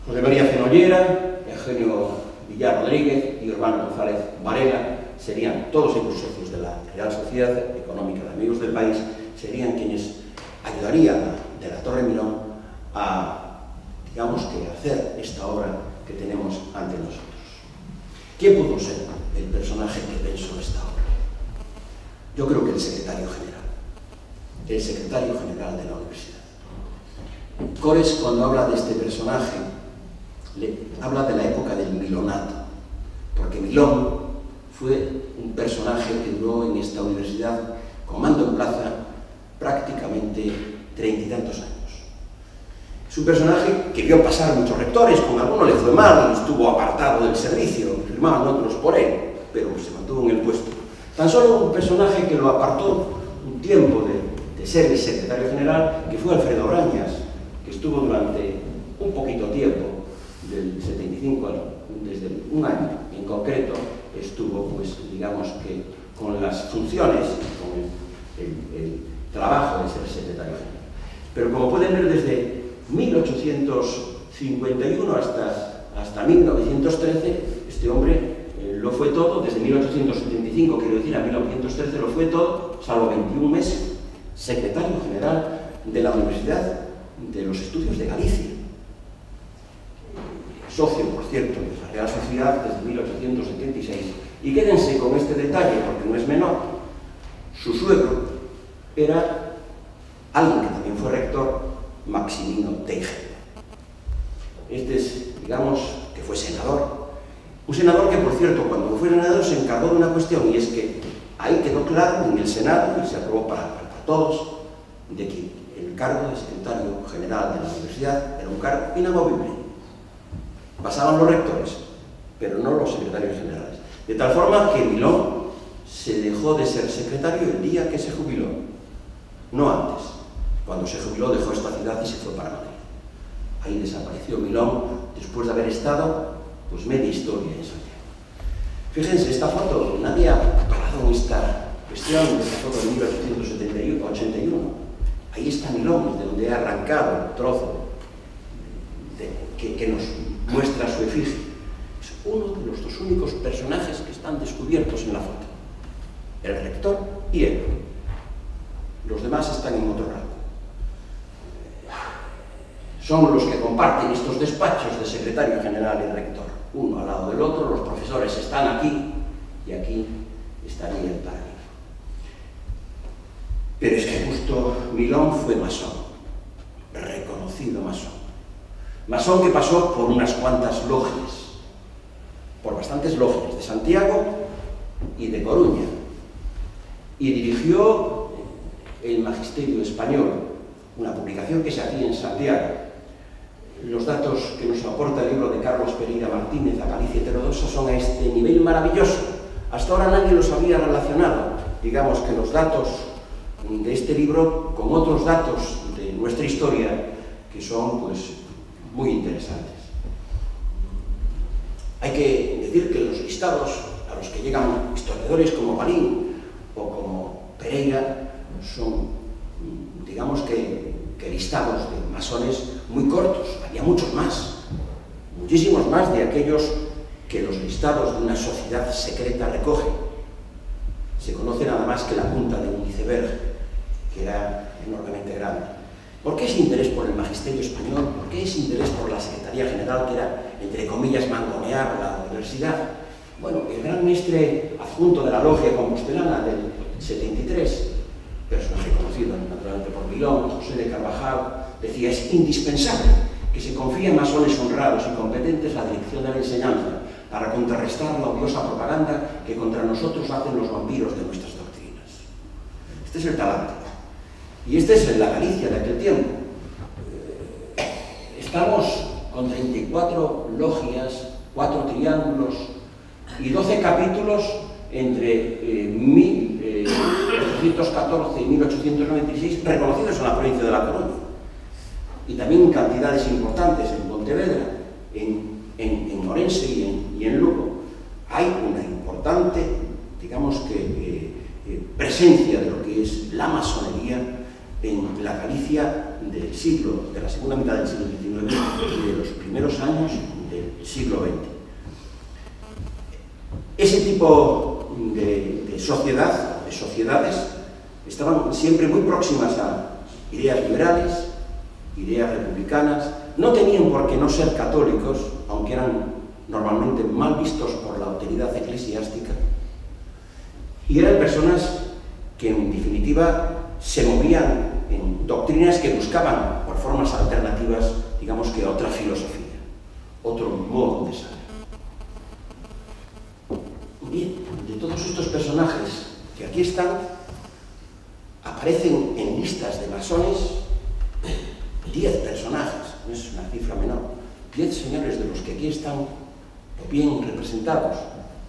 José María Fenollera, Eugenio Villar Rodríguez y Urbano González Varela serían todos ellos socios de la Real Sociedad Económica de Amigos del País, serían quienes ayudarían de la Torre Mirón a, digamos que, hacer esta obra que tenemos ante nosotros. ¿Quién pudo ser el personaje que pensó esta obra? Yo creo que el secretario general de la universidad. Cores, cuando habla de este personaje, habla de la época del milonato, porque Milón fue un personaje que duró en esta universidad con mando en plaza prácticamente 30 y tantos años. Es un personaje que vio pasar muchos rectores, con alguno le fue mal y estuvo apartado del servicio, firmaban otros por él, pero se mantuvo en el puesto. Tan solo un personaje que lo apartó un tiempo de ser el secretario general, que fue Alfredo Brañas, que estuvo durante un poquito tiempo, del 75 desde un año en concreto, estuvo, pues, digamos que con las funciones, con el trabajo de ser secretario general. Pero como pueden ver, desde 1851 hasta 1913, este hombre lo fue todo. Desde 1875, quiero decir, a 1913 lo fue todo, salvo 21 meses, secretario general de la Universidad de los Estudios de Galicia. Socio, por cierto, de la Real Sociedad desde 1876. Y quédense con este detalle, porque no es menor. Su suegro era alguien que también fue rector, Maximino Teijeiro. Este es, digamos, que fue senador. Un senador que, por cierto, cuando fue senador se encargó de una cuestión, y es que ahí quedó claro en el Senado, y se aprobó para todos, de que el cargo de secretario general de la universidad era un cargo inamovible. Pasaban los rectores, pero no los secretarios generales. De tal forma que Milón se dejó de ser secretario el día que se jubiló, no antes. Cuando se jubiló dejó esta ciudad y se fue para Madrid. Ahí desapareció Milón después de haber estado pues media historia en Santiago. Fíjense, esta foto, nadie ha parado en esta cuestión, esta foto de 1881. Ahí está Milón, de donde ha arrancado el trozo que nos muestra su efigie. Es uno de los dos únicos personajes que están descubiertos en la foto. El rector y él. Los demás están en otro rango. Son los que comparten estos despachos de secretario general y rector, uno al lado del otro. Los profesores están aquí y aquí estaría el paradigma. Pero es que justo Milón fue masón, reconocido masón. Masón que pasó por unas cuantas logias, por bastantes logias, de Santiago y de Coruña, y dirigió el Magisterio Español, una publicación que se hacía en Santiago. Los datos que nos aporta el libro de Carlos Pereira Martínez, A Galicia Heterodoxa, son a este nivel maravilloso. Hasta ahora nadie los había relacionado, digamos, que los datos de este libro con otros datos de nuestra historia que son, pues, muy interesantes. Hay que decir que los listados a los que llegan historiadores como Balín o como Pereira son, digamos que listados de masones muy cortos. Había muchos más, muchísimos más de aquellos que los listados de una sociedad secreta recogen. Se conoce nada más que la punta de un iceberg, que era enormemente grande. ¿Por qué ese interés por el magisterio español? ¿Por qué ese interés por la Secretaría General, que era, entre comillas, mangonear la universidad? Bueno, el gran mestre adjunto de la logia compostelana del 73, personaje conocido naturalmente por Milón, José de Carvajal, decía: es indispensable que se confíe en masones honrados y competentes la dirección de la enseñanza para contrarrestar la odiosa propaganda que contra nosotros hacen los vampiros de nuestras doctrinas. Este es el talante. Y este es la Galicia de aquel tiempo. Estamos con 34 logias, 4 triángulos y 12 capítulos entre 1814 y 1896 reconocidos en la provincia de La Coruña. Y también cantidades importantes en Pontevedra, en Orense y en Lugo. Hay una importante, digamos que, presencia de lo que es la masonería en la Galicia de la segunda mitad del siglo XIX y de los primeros años del siglo XX. Ese tipo de sociedades estaban siempre muy próximas a ideas liberales, ideas republicanas. No tenían por qué no ser católicos, aunque eran normalmente mal vistos por la autoridad eclesiástica, y eran personas que en definitiva se movían en doctrinas que buscaban por formas alternativas, digamos que otra filosofía, otro modo de saber. Bien, de todos estos personajes que aquí están, aparecen en listas de masones 10 personajes, no es una cifra menor, 10 señores de los que aquí están bien representados,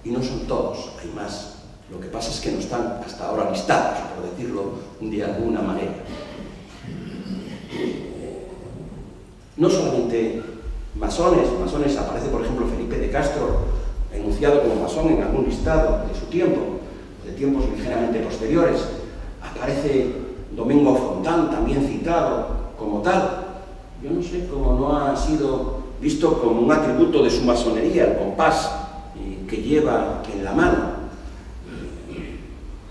y no son todos, hay más. Lo que pasa es que no están hasta ahora listados, por decirlo de alguna manera. No solamente masones, aparece por ejemplo Felipe de Castro, enunciado como masón en algún listado de su tiempo. de tiempos ligeramente posteriores. Aparece Domingo Fontán, también citado como tal. Yo no sé cómo no ha sido visto como un atributo de su masonería, el compás que lleva en la mano.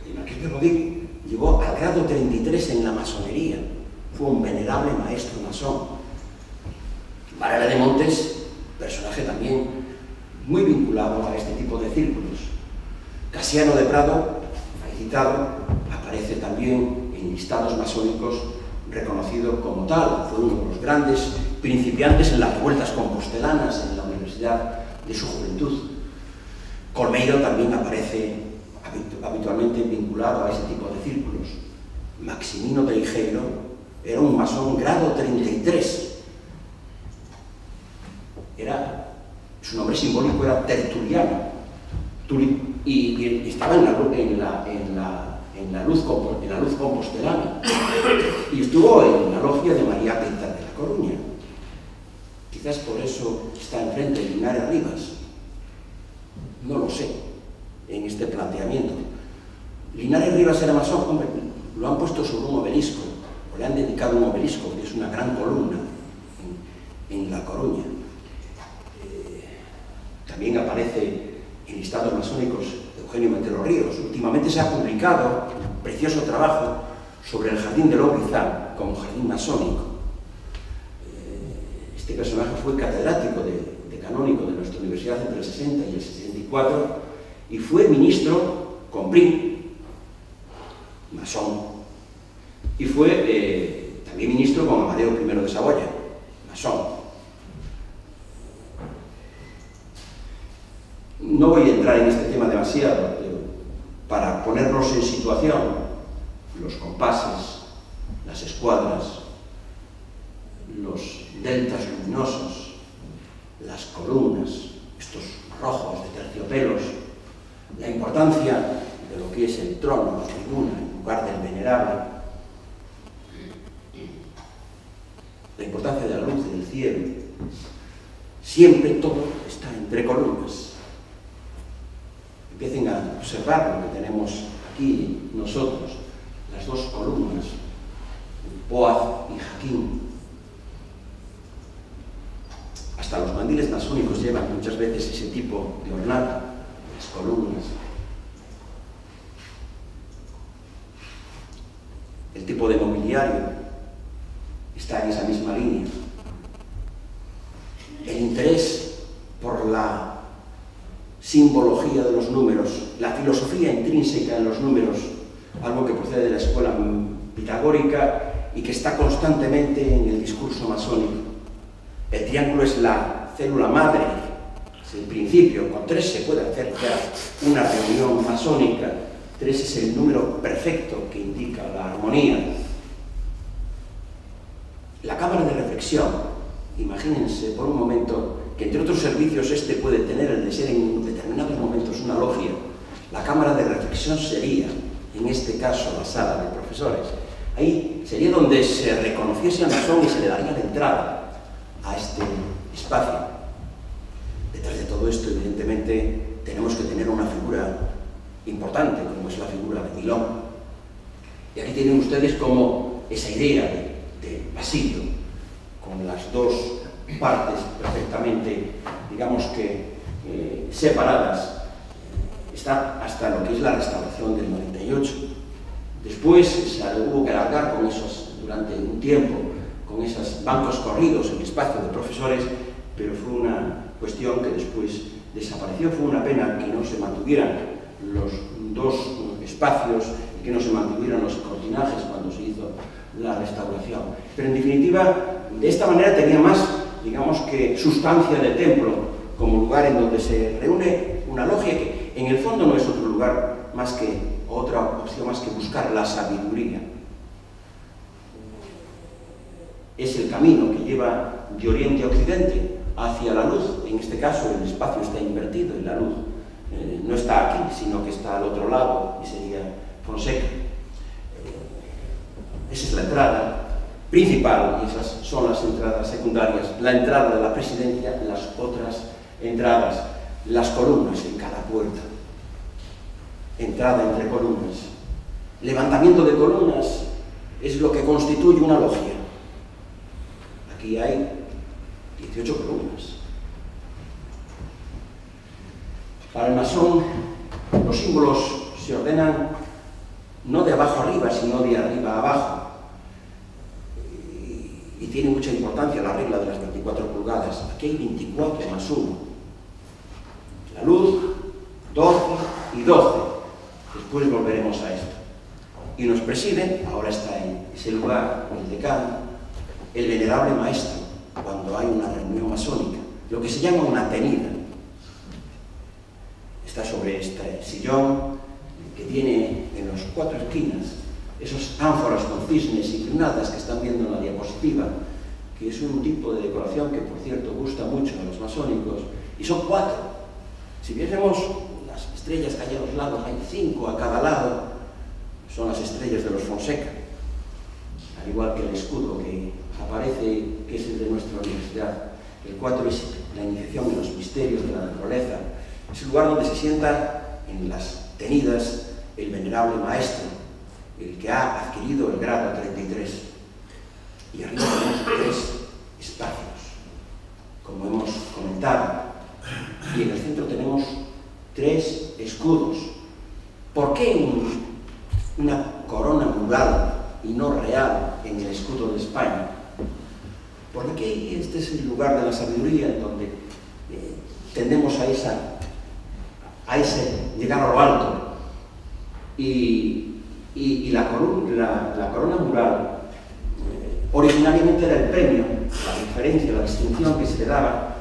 Y Marqués de Rodil llegó al grado 33 en la masonería. Fue un venerable maestro masón. Varela de Montes, personaje también muy vinculado a este tipo de círculos. Casiano de Prado, citado, aparece también en listados masónicos reconocido como tal. Fue uno de los grandes principiantes en las revueltas compostelanas en la universidad de su juventud. Colmeiro también aparece habitualmente vinculado a ese tipo de círculos. Maximino Teijeiro era un masón grado 33. Su nombre simbólico era Tertuliano, y estaba en la luz compostelana, y estuvo en la logia de María Pinta de La Coruña. Quizás por eso está enfrente de Linares Rivas. No lo sé, en este planteamiento. Linares Rivas era masón, hombre, lo han puesto sobre un obelisco, o le han dedicado un obelisco, que es una gran columna en La Coruña. También aparece en listados masónicos Eugenio Metelo Ríos. Últimamente se ha publicado un precioso trabajo sobre el Jardín del Obrizán como jardín masónico. Este personaje fue catedrático de canónico de nuestra universidad entre el 60 y el 64 y fue ministro con Prim, masón, y fue también ministro con Amadeo I de Saboya, masón. No voy a entrar en este tema demasiado, pero para ponernos en situación, los compases, las escuadras, los deltas luminosos, las columnas, estos rojos de terciopelos, la importancia de lo que es el trono, la tribuna, en lugar del venerable, la importancia de la luz del cielo, siempre todo está entre columnas. Empiecen a observar lo que tenemos aquí nosotros, las dos columnas, Poaz y Jaquín. Hasta los mandiles masónicos llevan muchas veces ese tipo de ornato, las columnas. El tipo de mobiliario está en esa misma línea. El interés por la simbología de los números, la filosofía intrínseca en los números, algo que procede de la escuela pitagórica y que está constantemente en el discurso masónico. El triángulo es la célula madre, es el principio. Con 3 se puede hacer ya una reunión masónica. 3 es el número perfecto que indica la armonía. La cámara de reflexión, imagínense por un momento que entre otros servicios este puede tener el de ser en determinados momentos una logia. La cámara de reflexión sería, en este caso, la sala de profesores. Ahí sería donde se reconociese al masón y se le daría la entrada a este espacio. Detrás de todo esto, evidentemente, tenemos que tener una figura importante, como es la figura de Milón. Y aquí tienen ustedes como esa idea de pasillo, con las dos partes perfectamente, digamos que separadas. Está hasta lo que es la restauración del 98. Después se hubo que alargar con esos, durante un tiempo, con esos bancos corridos en espacio de profesores, pero fue una cuestión que después desapareció. Fue una pena que no se mantuvieran los dos espacios y que no se mantuvieran los cortinajes cuando se hizo la restauración. Pero en definitiva, de esta manera tenía más, digamos que, sustancia de templo, como lugar en donde se reúne una logia que en el fondo no es otro lugar más que, otra opción más que buscar la sabiduría. Es el camino que lleva de oriente a occidente hacia la luz. En este caso el espacio está invertido y la luz no está aquí, sino que está al otro lado, y sería Fonseca. Esa es la entrada principal y esas son las entradas secundarias. La entrada de la presidencia, las otras entradas, las columnas en cada puerta. entrada entre columnas. Levantamiento de columnas es lo que constituye una logia. Aquí hay 18 columnas. Para el masón, los símbolos se ordenan no de abajo arriba, sino de arriba a abajo. Y tiene mucha importancia la regla de las 24 pulgadas. Aquí hay 24 más 1. La luz, 12 y 12. Después volveremos a esto. Y nos preside, ahora está en ese lugar, el decano, el venerable maestro, cuando hay una reunión masónica, lo que se llama una tenida. Está sobre este sillón que tiene en las 4 esquinas esos ánforas con cisnes y granadas que están viendo en la diapositiva, que es un tipo de decoración que, por cierto, gusta mucho a los masónicos, y son 4. Si viésemos las estrellas que hay a los lados, hay 5 a cada lado, son las estrellas de los Fonseca, al igual que el escudo que aparece, que es el de nuestra universidad. El 4 es la iniciación en los misterios de la naturaleza. Es el lugar donde se sienta en las tenidas el venerable maestro, el que ha adquirido el grado 33. Y arriba tenemos 3 espacios, como hemos comentado. Y en el centro tenemos 3 escudos. ¿Por qué una corona mural y no real en el escudo de España? Porque aquí este es el lugar de la sabiduría en donde tendemos a ese llegar a lo alto. Y la corona mural originariamente era el premio, la diferencia, la distinción que se le daba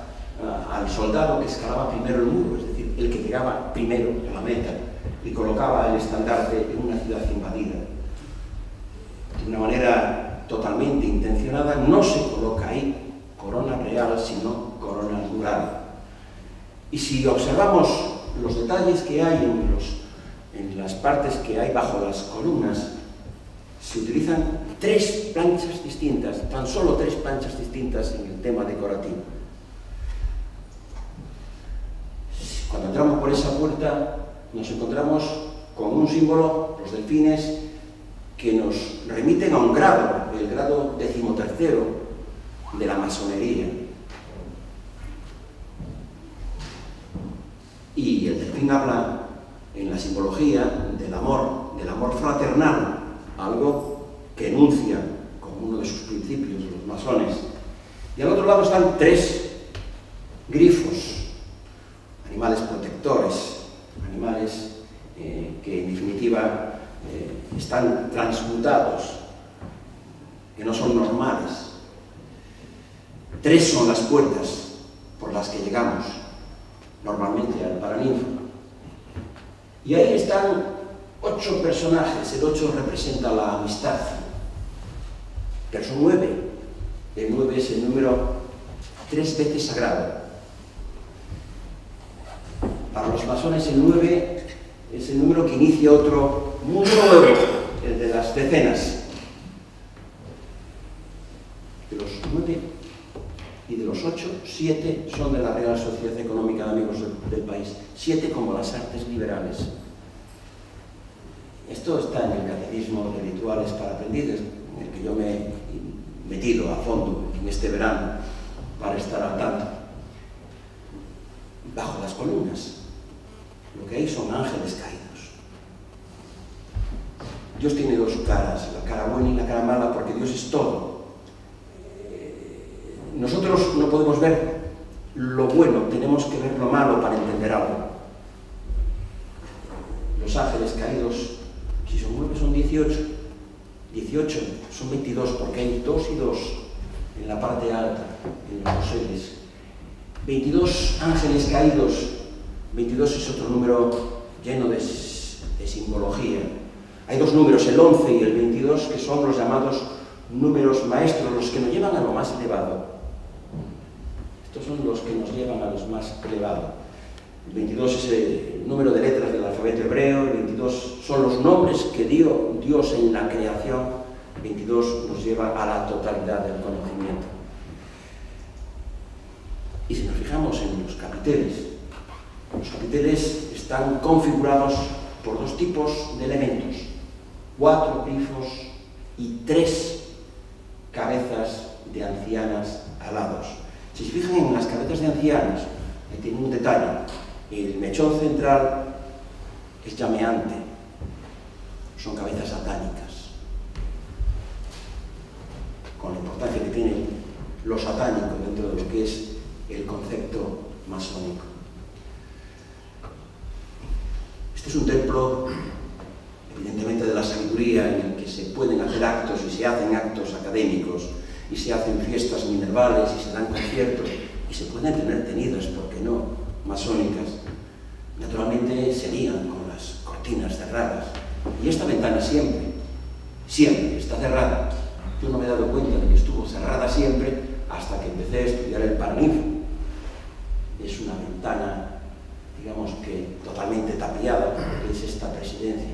al soldado que escalaba primero el muro, es decir, el que llegaba primero a la meta y colocaba el estandarte en una ciudad invadida. De una manera totalmente intencionada, no se coloca ahí corona real, sino corona mural. Y si observamos los detalles que hay en las partes que hay bajo las columnas, se utilizan 3 planchas distintas, tan solo 3 planchas distintas en el tema decorativo. Cuando entramos por esa puerta nos encontramos con un símbolo, los delfines, que nos remiten a un grado, el grado 13º de la masonería. Y el delfín habla en la simbología del amor fraternal, algo que enuncia como uno de sus principios los masones. Y al otro lado están 3 grifos, animales protectores, animales que en definitiva están transmutados, que no son normales. 3 son las puertas por las que llegamos normalmente al Paraninfo. Y ahí están 8 personajes, el 8 representa la amistad, pero son 9. El 9 es el número 3 veces sagrado. Para los masones el 9 es el número que inicia otro mundo nuevo, el de las decenas. De los 9 y de los 8, 7 son de la Real Sociedad Económica de Amigos del País. 7 como las artes liberales. Esto está en el Catecismo de Rituales para Aprendices, en el que yo me he metido a fondo en este verano para estar al tanto. Bajo las columnas, lo que hay son ángeles caídos. Dios tiene 2 caras, la cara buena y la cara mala, porque Dios es todo. Nosotros no podemos ver lo bueno, tenemos que ver lo malo para entender algo. Los ángeles caídos, si son 9 son 18, 18 son 22, porque hay 2 y 2 en la parte alta, en los doseles. 22 ángeles caídos, 22 es otro número lleno de simbología. Hay 2 números, el 11 y el 22, que son los llamados números maestros, los que nos llevan a lo más elevado. Estos son los que nos llevan a los más elevados. El 22 es el número de letras del alfabeto hebreo, el 22 son los nombres que dio Dios en la creación, el 22 nos lleva a la totalidad del conocimiento. Y si nos fijamos en los capiteles están configurados por dos tipos de elementos, 4 grifos y 3 cabezas de ancianas alados. Si se fijan en las cabezas de ancianas, ahí tienen un detalle. El mechón central es llameante, son cabezas satánicas, con la importancia que tiene lo satánico dentro de lo que es el concepto masónico. Este es un templo, evidentemente, de la sabiduría, en el que se pueden hacer actos y se hacen actos académicos, y se hacen fiestas minervales y se dan conciertos, y se pueden tener tenidas, ¿por qué no?, masónicas. Naturalmente se lían con las cortinas cerradas, y esta ventana siempre está cerrada. Yo no me he dado cuenta de que estuvo cerrada siempre hasta que empecé a estudiar el Paraninfo. Es una ventana, digamos que totalmente tapiada, porque es esta presidencia.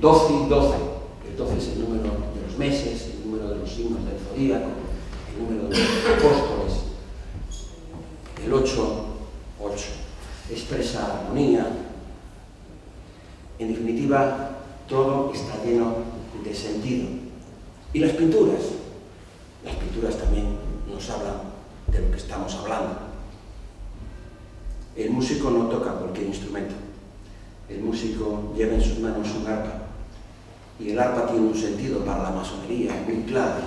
12 y 12. El 12 es el número de los meses, el número de los signos del zodíaco, el número de los apóstoles. El 8, 8. Expresa armonía. En definitiva, todo está lleno de sentido. Y las pinturas también nos hablan de lo que estamos hablando. El músico no toca cualquier instrumento. El músico lleva en sus manos un arpa. Y el arpa tiene un sentido para la masonería muy claro.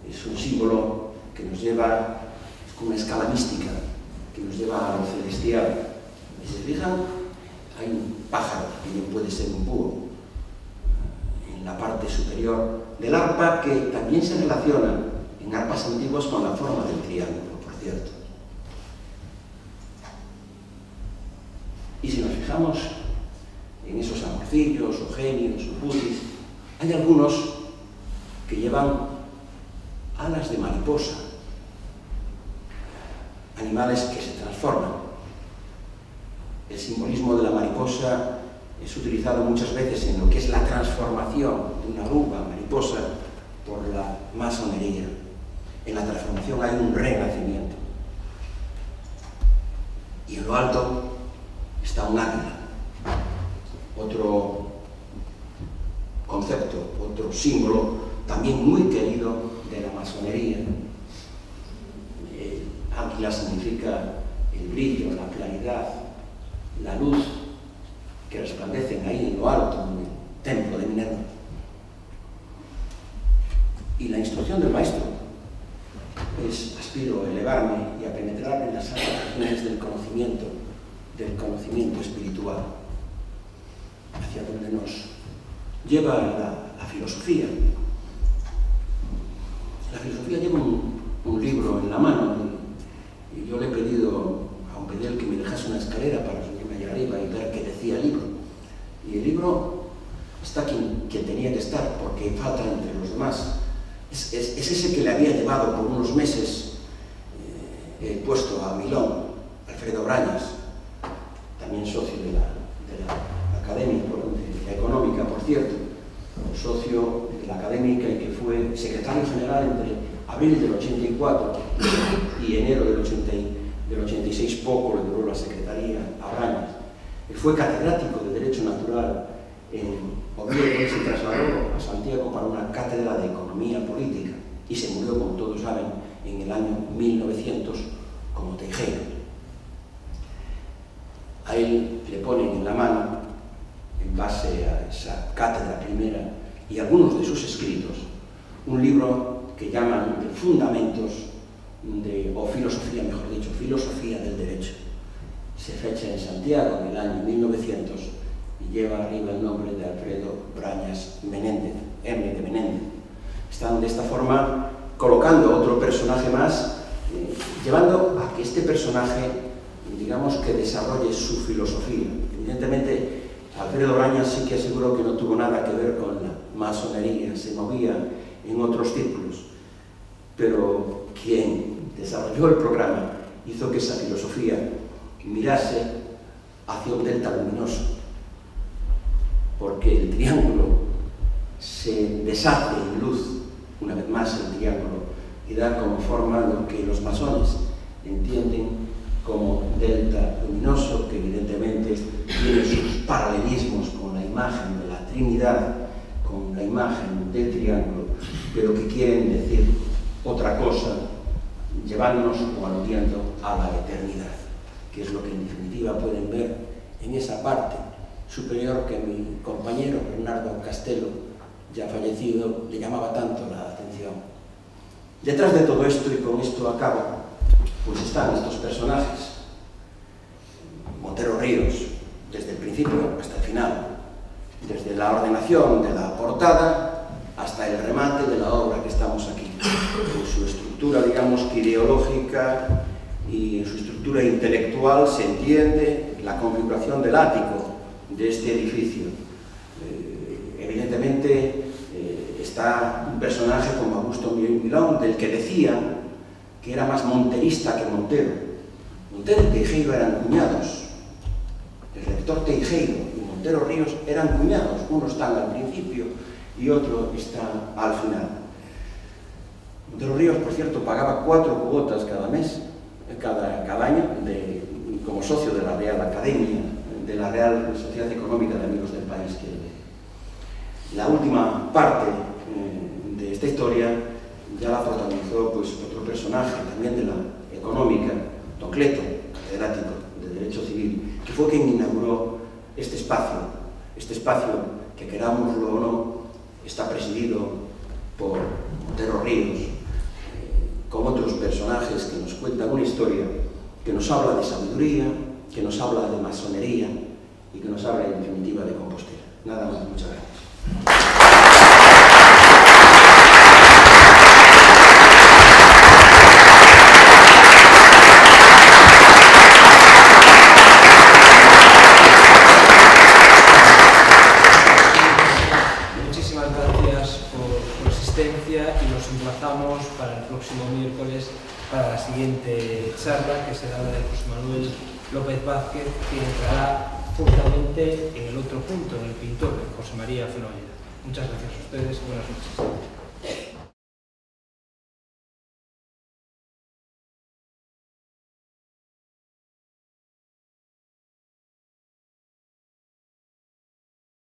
Es un símbolo que nos lleva, es como una escala mística, que nos lleva a lo celestial. Y si se fijan, hay un pájaro, que bien puede ser un búho, en la parte superior del arpa, que también se relaciona en arpas antiguas con la forma del triángulo, por cierto. Y si nos fijamos en esos amorcillos, o genios, o putis, hay algunos que llevan alas de mariposa, animales que se transforman. El simbolismo de la mariposa es utilizado muchas veces en lo que es la transformación de una uva mariposa por la masonería. En la transformación hay un renacimiento. Y en lo alto está un águila. Otro concepto, otro símbolo también muy querido de la masonería. Águila significa el brillo, la claridad, la luz que resplandecen ahí en lo alto, en el templo de Minerva. Y la instrucción del maestro es: aspiro a elevarme y a penetrar en las altas regiones del conocimiento espiritual, hacia donde nos lleva la filosofía. La filosofía lleva un libro en la mano, y yo le he pedido a un pedel que me dejase una escalera para subirme allá arriba y ver qué decía el libro. Y el libro está quien tenía que estar, porque falta entre los demás. Es ese que le había llevado por unos meses el puesto a Milón, Alfredo Brañas, también socio de la Academia de la Económica, por cierto, socio de la Académica, y que fue secretario general entre abril del 84 y enero del 86, poco le duró la secretaría a Brañas. Él fue catedrático de Derecho Natural en Oviedo, y se trasladó a Santiago para una cátedra de Economía Política, y se murió, como todos saben, en el año 1900 como Teijeiro. A él le ponen en la mano, en base a esa cátedra primera y algunos de sus escritos, un libro que llaman de Fundamentos, o filosofía, mejor dicho, filosofía del derecho. Se fecha en Santiago en el año 1900 y lleva arriba el nombre de Alfredo Brañas Menéndez, M. de Menéndez. Están de esta forma colocando otro personaje más, llevando a que este personaje, digamos, que desarrolle su filosofía. Evidentemente, Alfredo Brañas sí que aseguró que no tuvo nada que ver con la masonería, se movía en otros círculos, pero quien desarrolló el programa hizo que esa filosofía mirase hacia un delta luminoso, porque el triángulo se deshace en luz, una vez más el triángulo, y da como forma lo que los masones entienden como delta luminoso, que evidentemente tiene cosa, llevándonos o aludiendo a la eternidad, que es lo que en definitiva pueden ver en esa parte superior que mi compañero Bernardo Castelo, ya fallecido, le llamaba tanto la atención. Detrás de todo esto, y con esto acabo, pues están estos personajes. Montero Ríos, desde el principio hasta el final, desde la ordenación de la portada hasta el remate de la obra que estamos aquí, en su estructura, digamos, que ideológica y en su estructura intelectual se entiende la configuración del ático de este edificio. Evidentemente está un personaje como Augusto Milón, del que decía que era más monterista que Montero. Montero y Teijeiro eran cuñados. El rector Teijeiro y Montero Ríos eran cuñados. Uno está al principio y otro está al final. Montero Ríos, por cierto, pagaba 4 cuotas cada mes, cada año, como socio de la Real Academia, de la Real Sociedad Económica de Amigos del País. La última parte de esta historia ya la protagonizó pues, otro personaje también de la económica, Don Cleto, catedrático de Derecho Civil, que fue quien inauguró este espacio que, querámoslo o no, está presidido por Montero Ríos, con otros personajes que nos cuentan una historia que nos habla de sabiduría, que nos habla de masonería y que nos habla en definitiva de Compostela. Nada más, muchas gracias. Muchísimas gracias por su asistencia y nos emplazamos para el próximo miércoles para la siguiente charla, que será la de José Manuel López Vázquez, que entrará justamente en el otro punto, en el pintor, José María Fenolleda. Muchas gracias a ustedes y buenas noches.